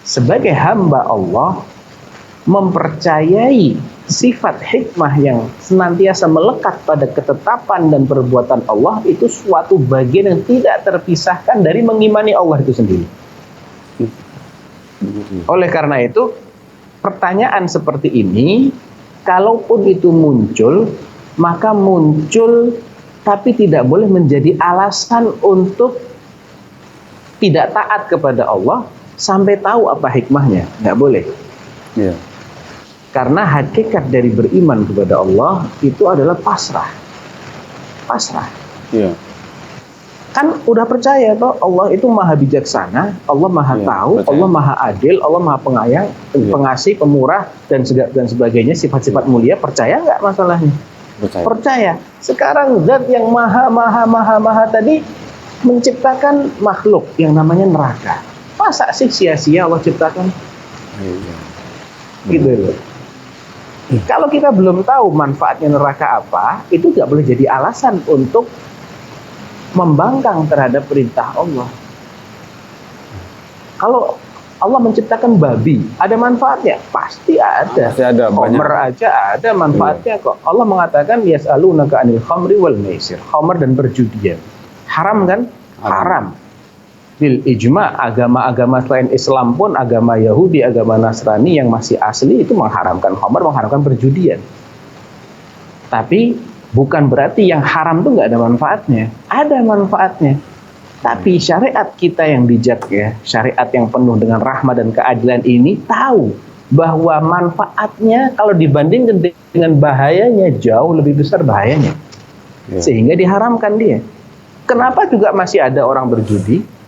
Sebagai hamba Allah, mempercayai sifat hikmah yang senantiasa melekat pada ketetapan dan perbuatan Allah itu suatu bagian yang tidak terpisahkan dari mengimani Allah itu sendiri. Oleh karena itu, pertanyaan seperti ini, kalaupun itu muncul, maka muncul tapi tidak boleh menjadi alasan untuk tidak taat kepada Allah sampai tahu apa hikmahnya. Nggak boleh. Iya. Karena hakikat dari beriman kepada Allah itu adalah pasrah. Pasrah. Iya. Kan udah percaya toh Allah itu maha bijaksana, Allah maha tahu, percaya. Allah maha adil, Allah maha penyayang, pengasih, pemurah dan sebagainya, sifat-sifat mulia. Percaya nggak masalahnya? Percaya. Sekarang zat yang maha tadi menciptakan makhluk yang namanya neraka. Masa sih sia-sia Allah ciptakan? Gitu loh. Kalau kita belum tahu manfaatnya neraka apa, itu nggak boleh jadi alasan untuk membangkang terhadap perintah Allah. Kalau Allah menciptakan babi, ada manfaatnya? Pasti ada. Pasti ada, banyak. Khamr aja ada manfaatnya kok. Allah mengatakan yas'alunaka 'anil khamri wal maisir. Khamr dan perjudian. Haram kan? Haram. Bil ijma, agama-agama selain Islam pun, agama Yahudi, agama Nasrani yang masih asli itu mengharamkan khamr, mengharamkan perjudian. Tapi bukan berarti yang haram itu nggak ada manfaatnya. Ada manfaatnya. Tapi syariat kita yang bijak ya, syariat yang penuh dengan rahmat dan keadilan ini tahu bahwa manfaatnya kalau dibandingkan dengan bahayanya jauh lebih besar bahayanya. Sehingga diharamkan dia. Kenapa juga masih ada orang berjudi?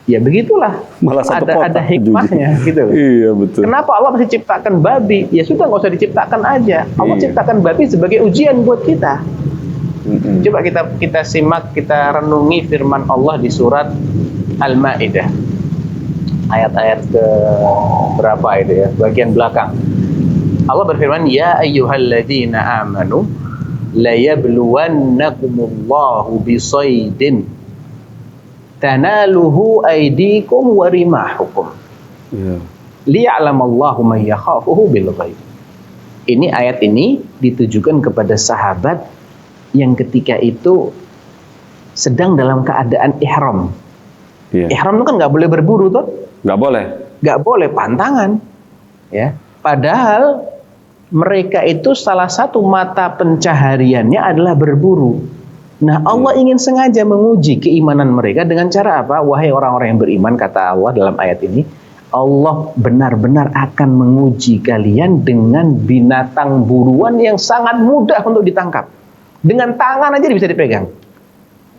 Ya begitulah, Malah satu kota ada hikmahnya gitu loh. Iya betul. Kenapa Allah masih ciptakan babi? Ya sudah nggak usah diciptakan aja. Allah ciptakan babi sebagai ujian buat kita. Coba kita simak, kita renungi firman Allah di surat Al-Maidah. Ayat-ayat ke berapa itu ya? Bagian belakang. Allah berfirman, "Ya ayyuhalladzina amanu la yabluwannakumullahu bisaydin tanaluhu aydikum wa rimahukum liya'lamallahu man yakhafuhu bil ghaib." Ini ayat ini ditujukan kepada sahabat yang ketika itu sedang dalam keadaan ihram. Ihram itu kan nggak boleh berburu tuh. Nggak boleh. Nggak boleh, pantangan. Ya. Padahal mereka itu salah satu mata pencahariannya adalah berburu. Nah, Allah ingin sengaja menguji keimanan mereka dengan cara apa? Wahai orang-orang yang beriman, kata Allah dalam ayat ini, Allah benar-benar akan menguji kalian dengan binatang buruan yang sangat mudah untuk ditangkap. Dengan tangan aja bisa dipegang.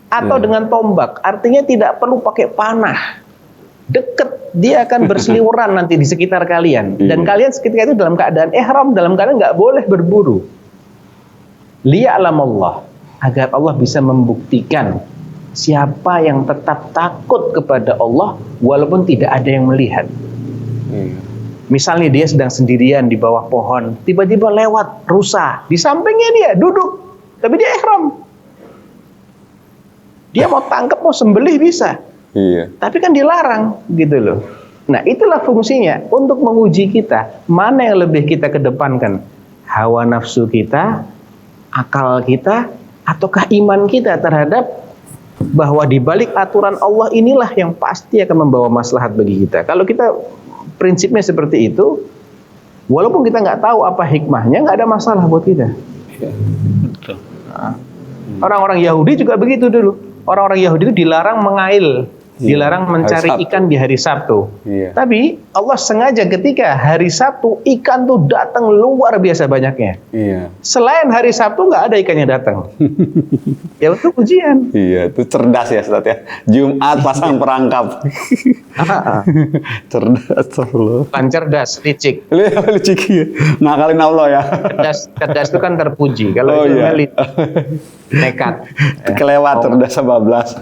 Atau dengan tombak. Artinya tidak perlu pakai panah. Deket, dia akan berseliweran nanti di sekitar kalian. Dan kalian ketika itu dalam keadaan ihram, dalam keadaan nggak boleh berburu. Liya'lamallah, agar Allah bisa membuktikan siapa yang tetap takut kepada Allah walaupun tidak ada yang melihat. Misalnya dia sedang sendirian di bawah pohon, tiba-tiba lewat rusa, di sampingnya dia duduk, tapi dia ihram. Dia mau tangkap, mau sembelih bisa. Tapi kan dilarang gitu loh. Nah, itulah fungsinya untuk menguji kita, mana yang lebih kita kedepankan, hawa nafsu kita, akal kita, ataukah iman kita terhadap bahwa di balik aturan Allah inilah yang pasti akan membawa maslahat bagi kita. Kalau kita prinsipnya seperti itu, walaupun kita nggak tahu apa hikmahnya, nggak ada masalah buat kita. Nah, orang-orang Yahudi juga begitu dulu. Orang-orang Yahudi itu dilarang mengail dilarang mencari Hari Sabtu. ikan di hari Sabtu. Iya. Tapi Allah sengaja ketika hari Sabtu ikan tuh datang luar biasa banyaknya. Iya. Selain hari Sabtu nggak ada ikan yang datang. Ya untuk ujian. Iya, itu cerdas ya Ustaz ya. Jumat pasang perangkap. Cerdas loh. Bukan cerdas, licik. Licik ya. Ngakalin Allah ya. Cerdas itu kan terpuji. Kalau Oh itu iya. licik, nekat. Kelewat cerdas 14.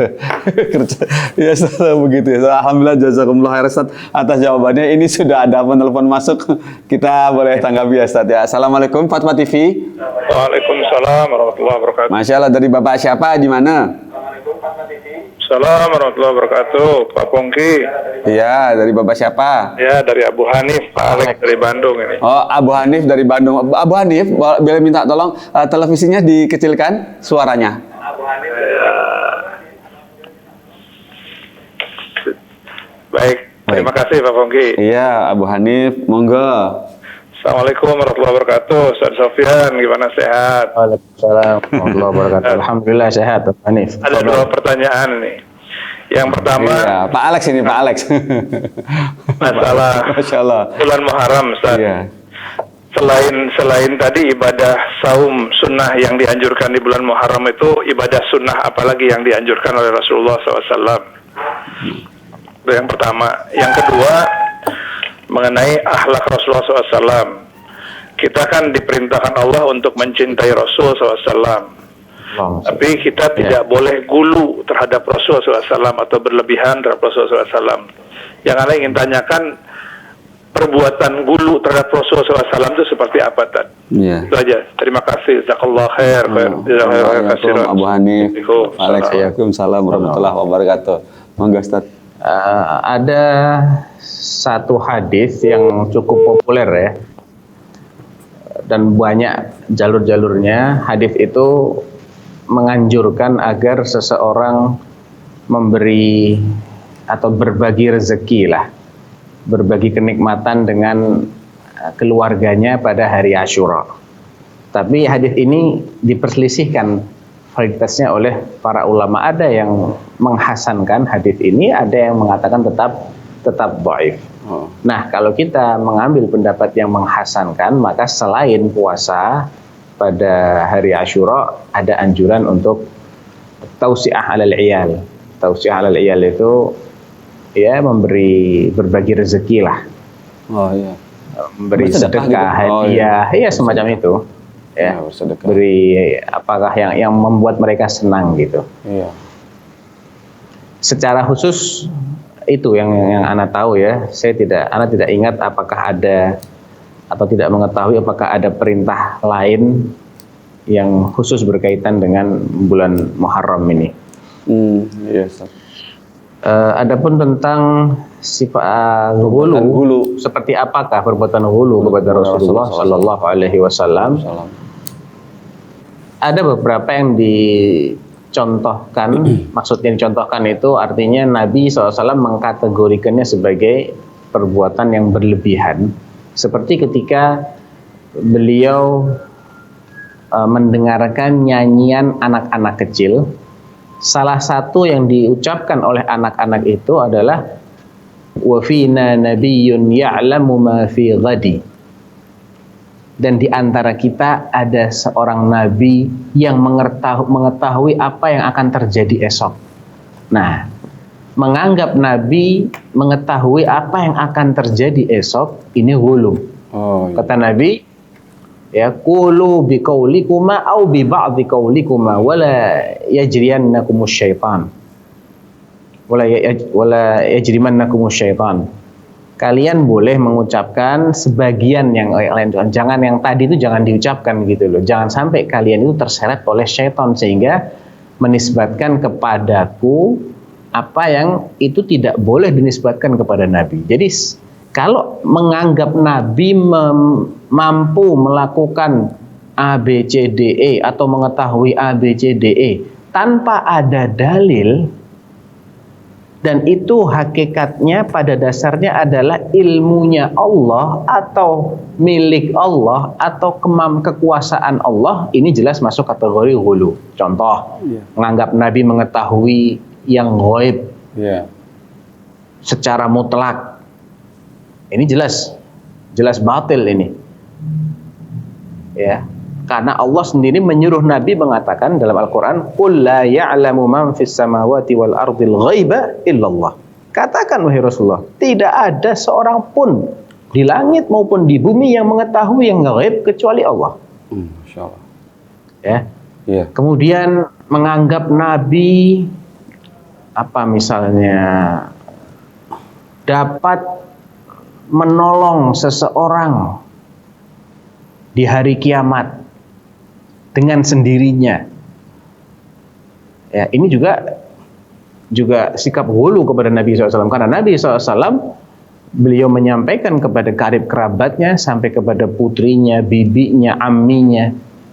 Kerja. Ya Ustaz, begitu ya. Alhamdulillah jazakumullah khair Ustaz atas jawabannya. Ini sudah ada penelpon masuk. Kita boleh tanggapi ya Ustaz ya. Assalamualaikum Fatwa TV. Waalaikumsalam warahmatullahi wabarakatuh. Masya Allah, dari Bapak siapa di mana? Assalamualaikum warahmatullahi wabarakatuh. Pak Pongki. Iya, dari Bapak siapa? Ya, dari Abu Hanif, Pak Alex dari Bandung ini. Oh, Abu Hanif dari Bandung. Abu Hanif, boleh minta tolong televisinya dikecilkan suaranya. Baik, terima kasih Pak Pongki. Iya, Abu Hanif, monggo. Assalamualaikum warahmatullahi wabarakatuh. Ustaz Sofyan, gimana sehat? Waalaikumsalam warahmatullahi wabarakatuh. Alhamdulillah sehat, Pak Hanif. Ada dua pertanyaan nih. Yang pertama, Iya, Pak Alex ini, Pak Alex. masalah Masya Allah. bulan Muharram, Ustaz. Iya. Selain tadi ibadah saum sunnah yang dianjurkan di bulan Muharram itu ibadah sunnah apalagi yang dianjurkan oleh Rasulullah SAW. Itu yang pertama. Yang kedua mengenai akhlak Rasulullah SAW. Kita kan diperintahkan Allah untuk mencintai Rasul SAW. Tapi kita tidak boleh gulu terhadap Rasulullah SAW atau berlebihan terhadap Rasulullah SAW. Yang Anda ingin tanyakan, perbuatan gulu terhadap Rasulullah SAW itu seperti apa, Tad? Iya. Itu aja. Terima kasih. Jazakallah khair. Assalamualaikum Abu Hanif. Waalaikumsalam warahmatullahi wabarakatuh. Monggo Ustaz. Ada satu hadis yang cukup populer ya, dan banyak jalur-jalurnya. Hadis itu menganjurkan agar seseorang memberi atau berbagi rezeki lah, berbagi kenikmatan dengan keluarganya pada hari Asyura. Tapi hadis ini diperselisihkan validitasnya oleh para ulama. Ada yang menghasankan hadis ini, ada yang mengatakan tetap dhaif. Nah, kalau kita mengambil pendapat yang menghasankan, maka selain puasa pada hari Asyura ada anjuran untuk tausiah alal iyal. Tausiah alal iyal itu ya berbagi rezeki lah. Oh iya. Memberi Bersedekah sedekah, gitu? Oh, hadiah, ya semacam itu. Ya, bersedekah. beri apakah yang membuat mereka senang gitu. Iya. Secara khusus itu yang Ana tahu ya. Ana tidak ingat apakah ada atau tidak mengetahui apakah ada perintah lain yang khusus berkaitan dengan bulan Muharram ini. Iya, Ustaz. Adapun tentang sifat hulu, seperti apakah perbuatan hulu kepada Rasulullah Sallallahu Alaihi Wasallam? Ada beberapa yang dicontohkan. Maksudnya dicontohkan itu artinya Nabi SAW mengkategorikannya sebagai perbuatan yang berlebihan. Seperti ketika beliau mendengarkan nyanyian anak-anak kecil, salah satu yang diucapkan oleh anak-anak itu adalah wa fina nabiyyun ya'lamu ma fi ghadi. Dan di antara kita ada seorang nabi yang mengetahui apa yang akan terjadi esok. Nah, menganggap Nabi mengetahui apa yang akan terjadi esok, ini ghulu. Oh, iya. Kata Nabi, ya qulu biqaulikuma au bi ba'dhi qaulikuma wala yajriyannakumus syaitan. Wala yajrimannakumus syaitan. Kalian boleh mengucapkan sebagian yang lain, jangan yang tadi itu jangan diucapkan gitu loh. Jangan sampai kalian itu terseret oleh syaitan sehingga menisbatkan kepadaku apa yang itu tidak boleh dinisbatkan kepada Nabi. Jadi kalau menganggap Nabi mampu melakukan A, B, C, D, E atau mengetahui A, B, C, D, E tanpa ada dalil, dan itu hakikatnya pada dasarnya adalah ilmunya Allah atau milik Allah atau kekuasaan Allah, ini jelas masuk kategori ghulu. Contoh, menganggap Nabi mengetahui yang ghaib. Iya. secara mutlak. Ini jelas batil ini. Ya. Karena Allah sendiri menyuruh Nabi mengatakan dalam Al-Quran, "Qul la ya'lamu man fis samawati wal ardil ghaiba illallah." Katakan wahai Rasulullah, tidak ada seorang pun di langit maupun di bumi yang mengetahui yang gaib kecuali Allah. Masya Allah. Ya. Iya. Kemudian menganggap Nabi apa misalnya dapat menolong seseorang di hari kiamat dengan sendirinya. Ya, ini juga sikap hulu kepada Nabi SAW, karena Nabi SAW beliau menyampaikan kepada karib kerabatnya sampai kepada putrinya, bibinya, amminya.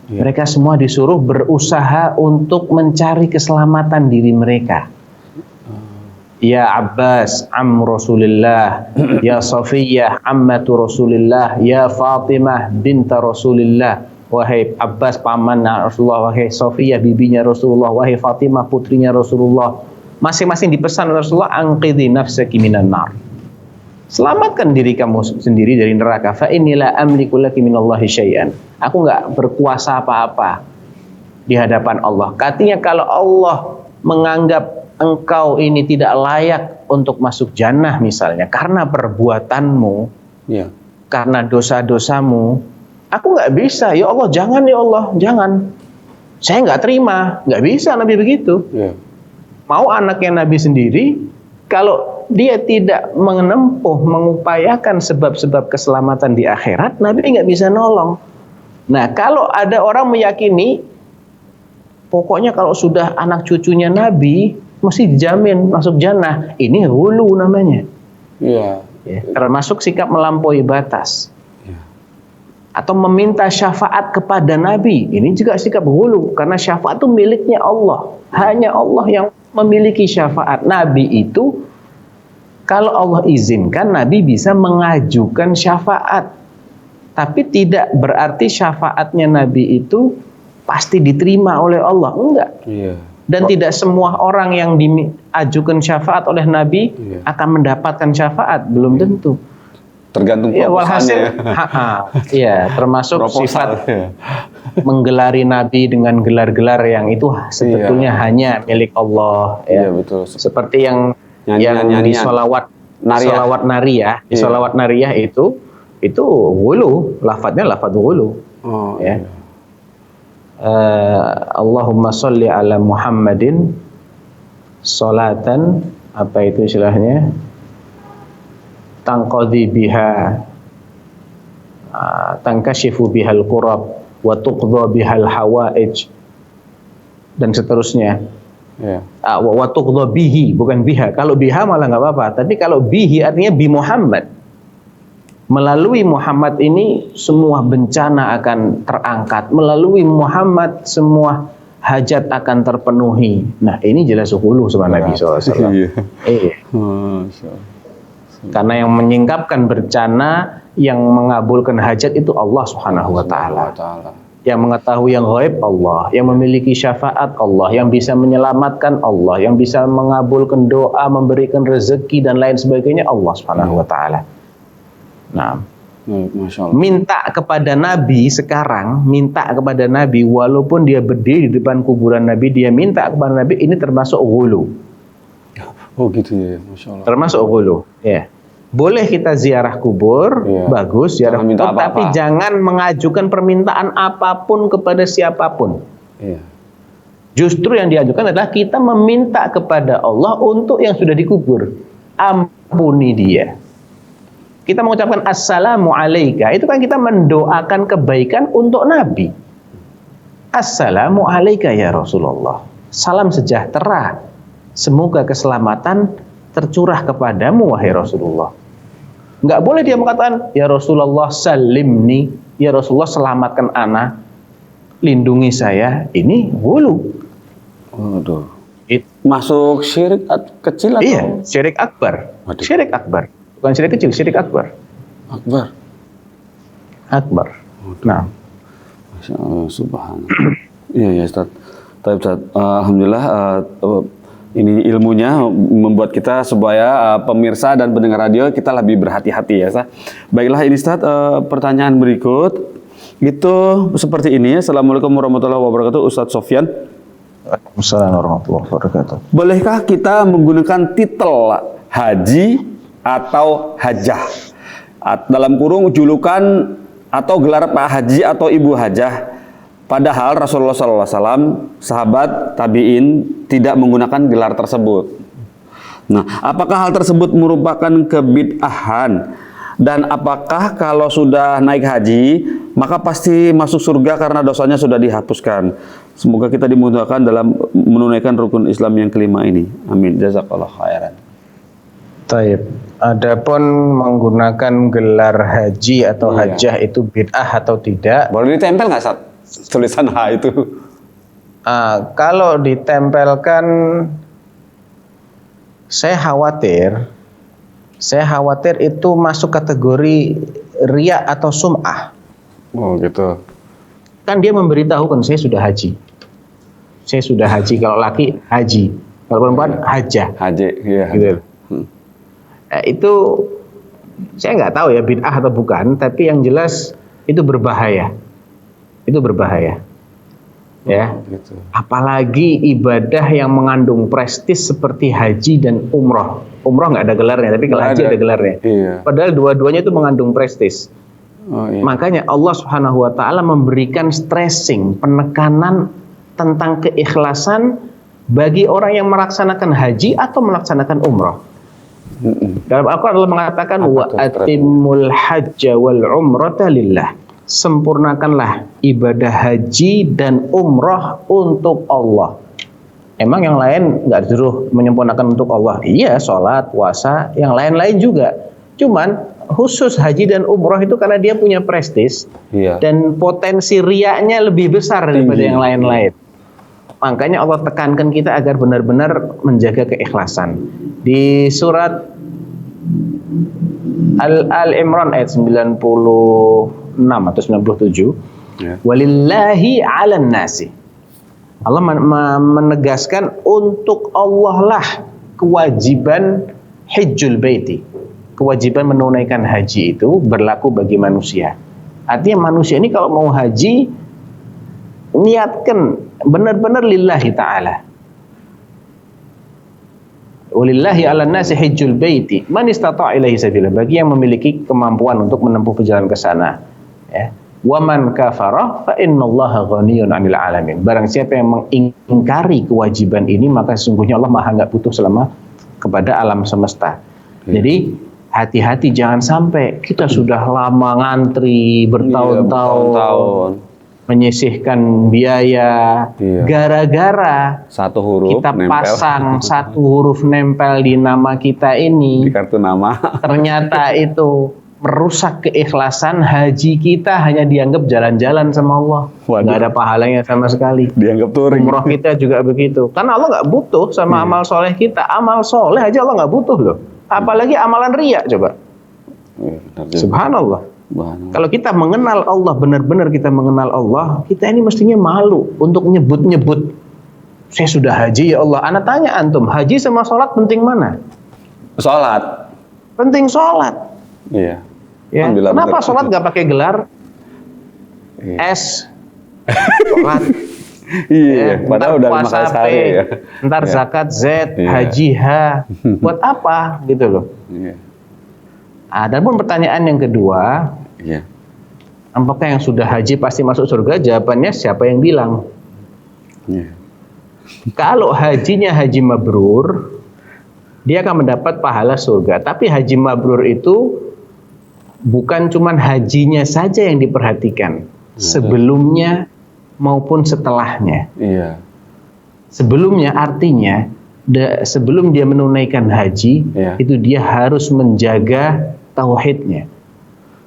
Mereka semua disuruh berusaha untuk mencari keselamatan diri mereka. Ya Abbas, am Rasulillah. Ya Safiyah, ammatu Rasulillah. Ya Fatimah, binta Rasulillah. Wahai Abbas, paman Rasulullah. Wahai Safiyah, bibinya Rasulullah. Wahai Fatimah, putrinya Rasulullah. Masing-masing dipesan oleh Rasulullah, anqidhi nafsaki minan nar. Selamatkan diri kamu sendiri dari neraka. Fa inilah amliku laki minallahi syai'an. Aku enggak berkuasa apa-apa di hadapan Allah. Artinya kalau Allah menganggap engkau ini tidak layak untuk masuk jannah misalnya karena perbuatanmu, Iya. karena dosa-dosamu, aku nggak bisa. Ya Allah, jangan ya Allah, jangan. Saya nggak terima, nggak bisa Nabi begitu. Iya. Mau anaknya Nabi sendiri, kalau dia tidak menempuh, mengupayakan sebab-sebab keselamatan di akhirat, Nabi nggak bisa nolong. Nah, kalau ada orang meyakini, pokoknya kalau sudah anak cucunya Nabi, mesti dijamin masuk jannah. Ini hulu namanya. Iya. Ya, termasuk sikap melampaui batas. Iya. Atau meminta syafaat kepada Nabi. Ini juga sikap hulu, karena syafaat itu miliknya Allah. Hanya Allah yang memiliki syafaat. Nabi itu, kalau Allah izinkan, Nabi bisa mengajukan syafaat. Tapi tidak berarti syafaatnya Nabi itu pasti diterima oleh Allah. Enggak. Iya. Dan tidak semua orang yang diajukan syafaat oleh Nabi akan mendapatkan syafaat. Belum tentu. Tergantung Ya, walhasil, proposalnya. ya, termasuk sifat menggelari Nabi dengan gelar-gelar yang itu sebetulnya hanya milik Allah. Iya, Ya. betul. Seperti yang Nyanyian-nyanyian. di sholawat nariyah, di sholawat nariyah itu wulu, lafadznya lafadz wulu. Oh, Ya. iya. Allahumma sholli ala Muhammadin sholatan, apa itu istilahnya, tangqadhi biha tangkashifu bihal qurab wa tuqdha bihal hawaij, dan seterusnya. Iya. Wa tuqdha bihi, bukan biha. Kalau biha malah nggak apa-apa, tapi kalau bihi artinya bi Muhammad. Melalui Muhammad ini semua bencana akan terangkat. Melalui Muhammad semua hajat akan terpenuhi. Nah, ini jelas hulu sama Nabi SAW. Iya. Masya Allah. Karena yang menyingkapkan bencana, yang mengabulkan hajat itu Allah Subhanahu wa Ta'ala. Yang mengetahui yang gaib Allah, yang memiliki syafaat Allah, yang bisa menyelamatkan Allah, yang bisa mengabulkan doa, memberikan rezeki dan lain sebagainya Allah Subhanahu wa Ta'ala. Nah, Masya Allah. minta kepada Nabi sekarang, minta kepada Nabi walaupun dia berdiri di depan kuburan Nabi, dia minta kepada Nabi, ini termasuk ghulu. Oh gitu ya, Masya Allah. Termasuk ghulu. Ya. Boleh kita ziarah kubur, Iya. bagus ziarah Jangan minta kubur, apa-apa. tapi jangan mengajukan permintaan apapun kepada siapapun. Iya. Justru yang diajukan adalah kita meminta kepada Allah untuk yang sudah dikubur. Ampuni dia. Kita mengucapkan assalamu alaika, itu kan kita mendoakan kebaikan untuk Nabi. Assalamu alaika ya Rasulullah. Salam sejahtera. Semoga keselamatan tercurah kepadamu wahai Rasulullah. Enggak boleh dia mengatakan ya Rasulullah salimni, ya Rasulullah selamatkan ana, lindungi saya. Ini hulu. Waduh. Masuk syirik kecil atau? Iya, syirik akbar. Waduh. Syirik akbar. Bukan syirik kecil, syirik akbar. Akbar. Akbar. Nah, Masya Allah, subhanallah. Iya ya Ustaz. Tapi Ustaz, alhamdulillah Ini ilmunya membuat kita supaya pemirsa dan pendengar radio kita lebih berhati-hati ya. Baiklah ini Ustaz, pertanyaan berikut itu seperti ini ya. Assalamualaikum warahmatullahi wabarakatuh, Ustaz Sofyan. Waalaikumsalam warahmatullahi wabarakatuh. Bolehkah kita menggunakan titel haji atau hajah? Dalam kurung julukan atau gelar Pak Haji atau Ibu Hajah. Padahal Rasulullah SAW, sahabat tabi'in tidak menggunakan gelar tersebut. Nah, apakah hal tersebut merupakan kebid'ahan? Dan apakah kalau sudah naik haji, maka pasti masuk surga karena dosanya sudah dihapuskan? Semoga kita dimudahkan dalam menunaikan rukun Islam yang kelima ini. Amin. Jazakallah khairan. Taib. Adapun menggunakan gelar haji atau hajah itu bid'ah atau tidak? Boleh ditempel nggak, Sat? Tulisan H itu. Kalau ditempelkan, saya khawatir itu masuk kategori riya atau sum'ah. Oh gitu. Kan dia memberitahukan saya sudah haji. Saya sudah haji, kalau laki haji, kalau perempuan hajah. Haji, iya. Gitu. Itu saya nggak tahu ya bid'ah atau bukan, tapi yang jelas itu berbahaya. Itu berbahaya. Ya. Gitu. Apalagi ibadah yang mengandung prestis seperti haji dan umroh. Umroh nggak ada gelarnya, tapi kalau haji ada gelarnya. Iya. Padahal dua-duanya itu mengandung prestis. Oh, iya. Makanya Allah Subhanahu wa taala memberikan stressing, penekanan tentang keikhlasan bagi orang yang melaksanakan haji atau melaksanakan umroh. Dalam Al-Quran Allah mengatakan wa atimul hajja wal umrata lillah. Sempurnakanlah ibadah haji dan umroh untuk Allah. Emang yang lain nggak disuruh menyempurnakan untuk Allah? Iya, sholat, puasa, yang lain-lain juga. Cuman khusus haji dan umroh itu karena dia punya prestis dan potensi riaknya lebih besar daripada yang lain-lain. Makanya Allah tekankan kita agar benar-benar menjaga keikhlasan. Di surat Al-Imran ayat 96 atau 97, walillahi 'alan nasi. Allah menegaskan untuk Allah lah kewajiban hajjul baiti. Kewajiban menunaikan haji itu berlaku bagi manusia. Artinya manusia ini kalau mau haji, niatkan benar-benar lillahi ta'ala. Walillahi 'alan nasi hajjul baiti man istata'a ilaihi sabila, bagi yang memiliki kemampuan untuk menempuh perjalanan ke sana. Ya. Wa man kafara fa innallaha ghaniyun 'anil 'alamin. Barang siapa yang mengingkari kewajiban ini, maka sesungguhnya Allah Maha enggak butuh selama kepada alam semesta. Jadi hati-hati, jangan sampai kita sudah lama ngantri bertahun-tahun menyisihkan biaya gara-gara satu huruf kita nempel. pasang satu huruf nempel di nama kita ini di kartu nama. Ternyata itu merusak keikhlasan haji kita, hanya dianggap jalan-jalan sama Allah. Nggak ada pahalanya sama sekali. Dianggap touring. Umroh kita juga begitu. Karena Allah nggak butuh sama amal soleh kita. Amal soleh aja Allah nggak butuh loh. Apalagi amalan riya coba. Subhanallah. Kalau kita mengenal Allah, benar-benar kita mengenal Allah, kita ini mestinya malu untuk nyebut-nyebut. Saya sudah haji ya Allah. Ana tanya antum, haji sama sholat penting mana? Sholat. Penting sholat. Iya. Ya. Kenapa sholat nggak pakai gelar? S. Sholat. Iya. Padahal udah 5 kali sehari ya. Ntar zakat Z, haji H. Buat apa gitu loh? Iya. Ada pun pertanyaan yang kedua, apakah yang sudah haji pasti masuk surga? Jawabannya siapa yang bilang? Kalau hajinya haji mabrur, dia akan mendapat pahala surga. Tapi haji mabrur itu bukan cuma hajinya saja yang diperhatikan, sebelumnya maupun setelahnya. Sebelumnya artinya sebelum dia menunaikan haji, itu dia harus menjaga tauhidnya.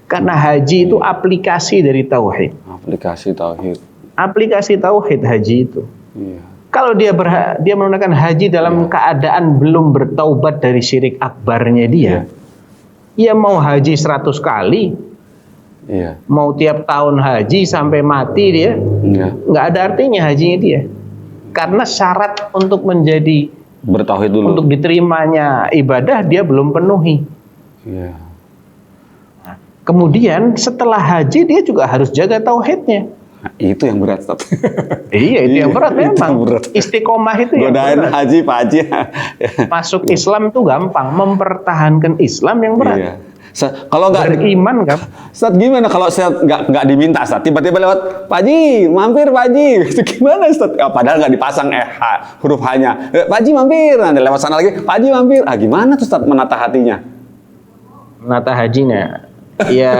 Karena haji itu aplikasi dari tauhid. Aplikasi tauhid haji itu. Kalau dia menunaikan haji dalam keadaan belum bertaubat dari syirik akbarnya dia, ia mau haji 100 kali, mau tiap tahun haji sampai mati dia, nggak ada artinya hajinya dia. Karena syarat untuk menjadi Bertauhid dulu. Untuk diterimanya ibadah dia belum penuhi. Iya. Kemudian setelah haji dia juga harus jaga tauhidnya. Nah, itu yang berat, Ustaz. Iya, itu yang berat Itu memang. yang berat. Istiqomah itu yang Godain berat. haji, Pak Haji. Masuk Islam itu gampang, mempertahankan Islam yang berat. Iya. Kalau nggak beriman kan? Ustaz, gimana kalau saya nggak diminta, Ustaz? Tiba-tiba lewat, Pak Haji, mampir Pak Haji. Itu gimana, Ustaz? Padahal nggak dipasang huruf H-nya. Pak Haji mampir, nanti lewat sana lagi, Pak Haji mampir. Gimana tuh, Ustaz, menata hatinya? Menata hajinya, ya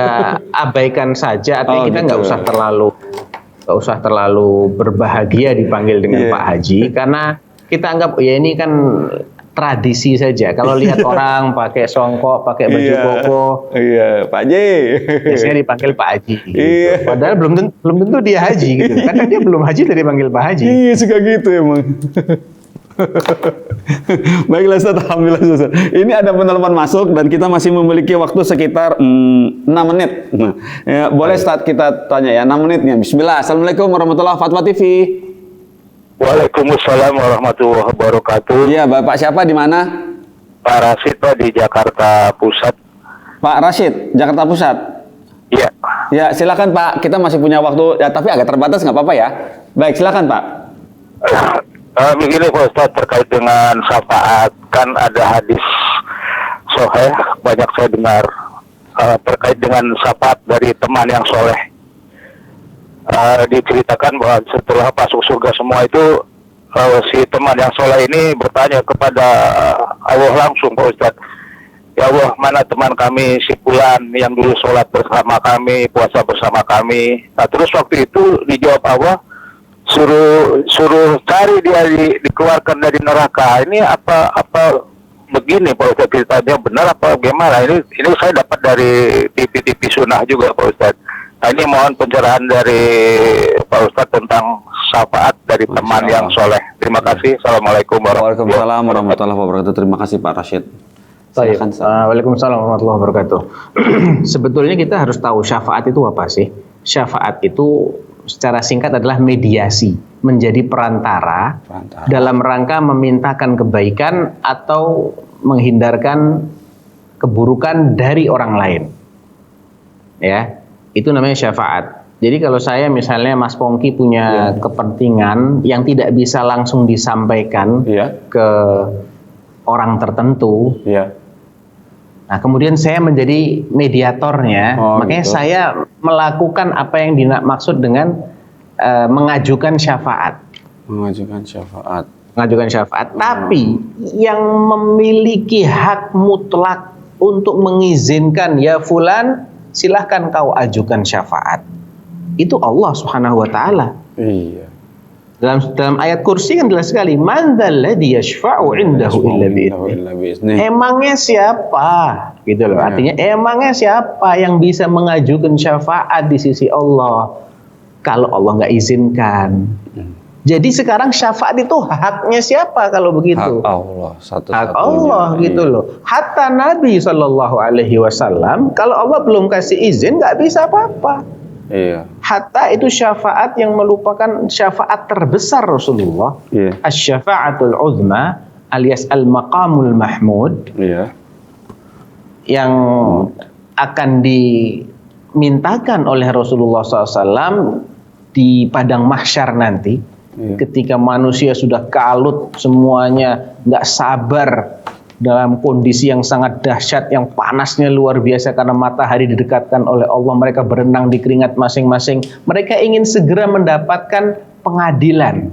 abaikan saja. Artinya kita gitu. nggak usah terlalu berbahagia dipanggil dengan Pak Haji, karena kita anggap ya ini kan tradisi saja. Kalau lihat orang pakai songkok, pakai baju koko, Pak Haji. biasanya dipanggil Pak Haji. Gitu. Iya. Padahal belum tentu dia haji. Gitu. Kadang dia belum haji dari panggil Pak Haji. Iya, suka gitu emang. Baiklah, Ustaz, alhamdulillah, Ustaz. Ini ada penelpon masuk dan kita masih memiliki waktu sekitar 6 menit. Nah, ya, boleh Ustaz kita tanya ya, 6 menitnya. Bismillah. Assalamualaikum warahmatullahi wabarakatuh. Fatwa TV. Waalaikumsalam warahmatullahi wabarakatuh. Iya, Bapak siapa di mana? Pak Rasid, Pak, di Jakarta Pusat. Pak Rashid, Jakarta Pusat. Iya. Ya, silakan Pak. Kita masih punya waktu, ya, tapi agak terbatas, nggak apa-apa ya. Baik, silakan Pak. Begini Pak Ustadz, terkait dengan syafaat, kan ada hadis sahih banyak saya dengar terkait dengan syafaat dari teman yang soleh. Diceritakan bahwa setelah masuk surga semua itu si teman yang soleh ini bertanya kepada Allah langsung, Pak Ustadz, ya Allah, mana teman kami si Fulan yang dulu sholat bersama kami, puasa bersama kami. Nah, terus waktu itu dijawab Allah, suruh cari dia dikeluarkan dari neraka. Ini apa begini Pak Ustadz, ceritanya benar apa gimana? Ini saya dapat dari TV Sunnah juga Pak Ustadz. Nah, ini mohon pencerahan dari Pak Ustadz tentang syafaat dari teman yang soleh. Terima kasih. Assalamualaikum Waalaikumsalam warahmatullahi wabarakatuh. Terima kasih Pak Rashid. Silakan, Waalaikumsalam warahmatullahi wabarakatuh. Sebetulnya kita harus tahu syafaat itu apa sih? Syafaat itu secara singkat adalah mediasi, menjadi perantara dalam rangka memintakan kebaikan atau menghindarkan keburukan dari orang lain. Ya, itu namanya syafaat. Jadi kalau saya misalnya Mas Pongki punya kepentingan yang tidak bisa langsung disampaikan ke orang tertentu, nah kemudian saya menjadi mediatornya, makanya gitu. Saya melakukan apa yang dimaksud dengan mengajukan syafaat. Mengajukan syafaat. Tapi yang memiliki hak mutlak untuk mengizinkan, ya Fulan, silahkan kau ajukan syafaat, itu Allah Subhanahu wa Ta'ala. Iya. Dalam ayat kursi kan jelas sekali, man dzalladzi yashfa'u 'indahu illa bi'idznih. Emangnya siapa? Gitu loh. Artinya emangnya siapa yang bisa mengajukan syafaat di sisi Allah kalau Allah nggak izinkan? Jadi sekarang syafaat itu haknya siapa kalau begitu? Hak Allah, hak Allah gitu loh. Hatta Nabi SAW, kalau Allah belum kasih izin nggak bisa apa-apa. Iya. Hatta itu syafaat yang merupakan syafaat terbesar Rasulullah. Asy-syafa'atul uzma alias al-maqamul mahmud. Yang akan dimintakan oleh Rasulullah SAW di padang mahsyar nanti. Ketika manusia sudah kalut semuanya, nggak sabar dalam kondisi yang sangat dahsyat, yang panasnya luar biasa karena matahari didekatkan oleh Allah, mereka berenang di keringat masing-masing. Mereka ingin segera mendapatkan pengadilan.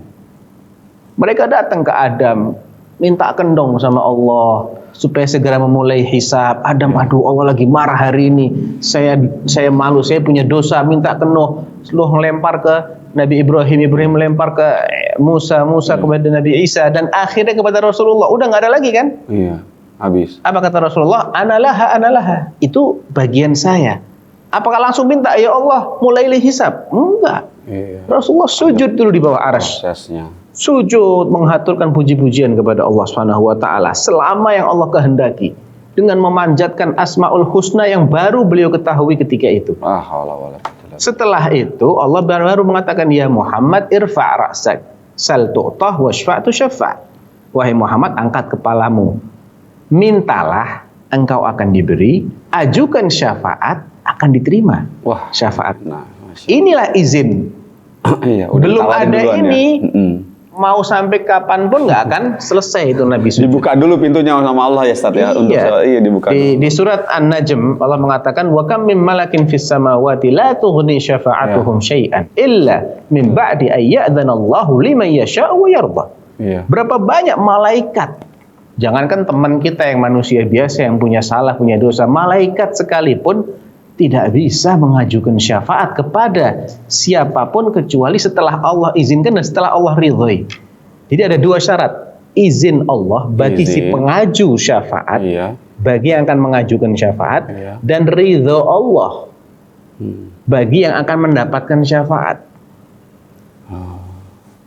Mereka datang ke Adam, minta kendong sama Allah supaya segera memulai hisab. Adam, aduh Allah lagi marah hari ini. Saya malu, saya punya dosa, minta kendong. Lu melempar ke Nabi Ibrahim melempar ke Musa kepada Nabi Isa, dan akhirnya kepada Rasulullah. Udah nggak ada lagi kan? Iya, habis. Apa kata Rasulullah? Analaha. Itu bagian saya. Apakah langsung minta, ya Allah mulailah hisab? Enggak. Rasulullah sujud dulu di bawah arsy. Sujud menghaturkan puji-pujian kepada Allah Subhanahu wa Ta'ala selama yang Allah kehendaki, dengan memanjatkan Asmaul Husna yang baru beliau ketahui ketika itu. Setelah itu Allah baru mengatakan, ya Muhammad irfa' ra'sak, sal tu'tah washfa' tushaffa'. wahai Muhammad, angkat kepalamu, mintalah, engkau akan diberi, ajukan syafaat, akan diterima. Wah, Syafaat. nah, Masya Inilah izin. iya, udah Belum ditawarin ada duluan ini, ya. mau sampai kapanpun nggak akan selesai itu Nabi sujud. Dibuka dulu pintunya sama Allah ya Ustaz ya. Untuk dibuka dulu. Di surat An-Najm Allah mengatakan wa kam min malakin fis samawati la tughni syafa'atuhum syai'an illa min ba'di ay ya'dzana Allahu liman yasha'u wa yarda. Iya. Berapa banyak malaikat, jangankan teman kita yang manusia biasa yang punya salah, punya dosa, malaikat sekalipun tidak bisa mengajukan syafaat kepada siapapun kecuali setelah Allah izinkan dan setelah Allah ridhoi. Jadi ada dua syarat, izin Allah bagi si Izin. pengaju syafaat, Iya. bagi yang akan mengajukan syafaat, Iya. dan ridho Allah bagi yang akan mendapatkan syafaat.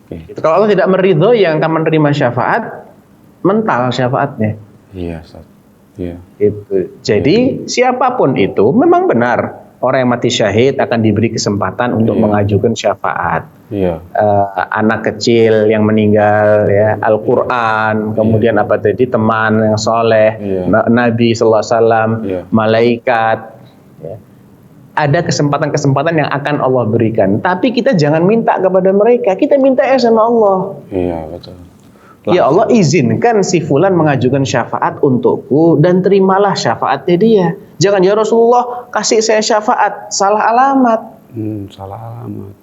Oke. Kalau Allah tidak meridhoi yang akan menerima syafaat, mental syafaatnya. Iya, Ustaz. Iya. Itu. Jadi siapapun itu memang benar orang yang mati syahid akan diberi kesempatan untuk Iya. mengajukan syafaat. Iya. Anak kecil yang meninggal, ya, Al-Quran, kemudian apa tadi, teman yang soleh, Iya. Nabi SAW, Iya. malaikat. Ya. Ada kesempatan-kesempatan yang akan Allah berikan. Tapi kita jangan minta kepada mereka, kita minta sama Allah. Iya, betul. Ya Allah, izinkan si fulan mengajukan syafaat untukku dan terimalah syafaatnya dia. Jangan, ya Rasulullah kasih saya syafaat, salah alamat. Salah alamat.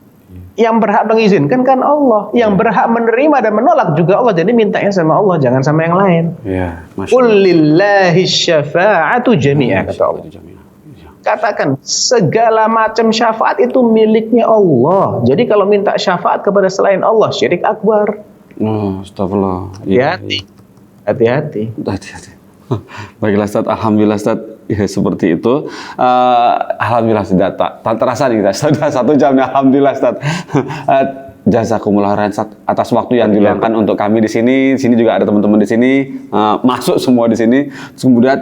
Yang berhak mengizinkan kan Allah, yang berhak menerima dan menolak juga Allah. Jadi mintanya sama Allah, jangan sama yang lain. Iya, Masya Qul Allah. lillahi syafa'atu jami'ah, kata Allah. Katakan segala macam syafaat itu miliknya Allah. Jadi kalau minta syafaat kepada selain Allah, syirik akbar. Oh, astagfirullah. Hati-hati. Hati-hati. Hati-hati. Baiklah Ustaz, alhamdulillah Ustaz. Ya seperti itu. Alhamdulillah sudah tak terasa nih Ustaz. Sudah 1 jam ya, alhamdulillah Ustaz. Jazakumullah khairan Ustaz atas waktu yang diluangkan untuk kami di sini. Di sini juga ada teman-teman di sini, masuk semua di sini. Kemudian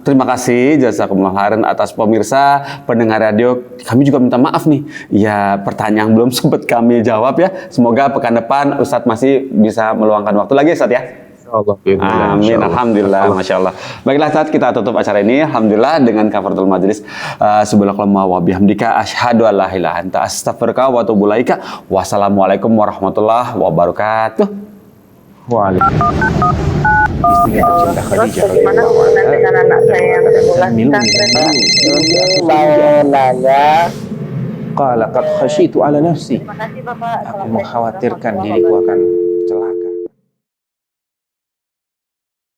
terima kasih jazakumullah khairan atas pemirsa pendengar radio. Kami juga minta maaf nih. Ya, pertanyaan belum sempat kami jawab ya. Semoga pekan depan Ustaz masih bisa meluangkan waktu lagi Ustaz ya. Amin, alhamdulillah, masya Allah. Baiklah Ustaz, kita tutup acara ini, alhamdulillah dengan kafaratul majlis. Subhanakallahumma wa bihamdika, asyhadu an la ilaha anta, astaghfiruka wa atubu ilaika. Wassalamualaikum warahmatullahi wabarakatuh. Terus bagaimana hubungan dengan anak saya yang sekolah di pesantren, Pak? Saya nanya, Qala qad khasyitu ala nafsi. Terima kasih Bapak. Aku mengkhawatirkan diriku akan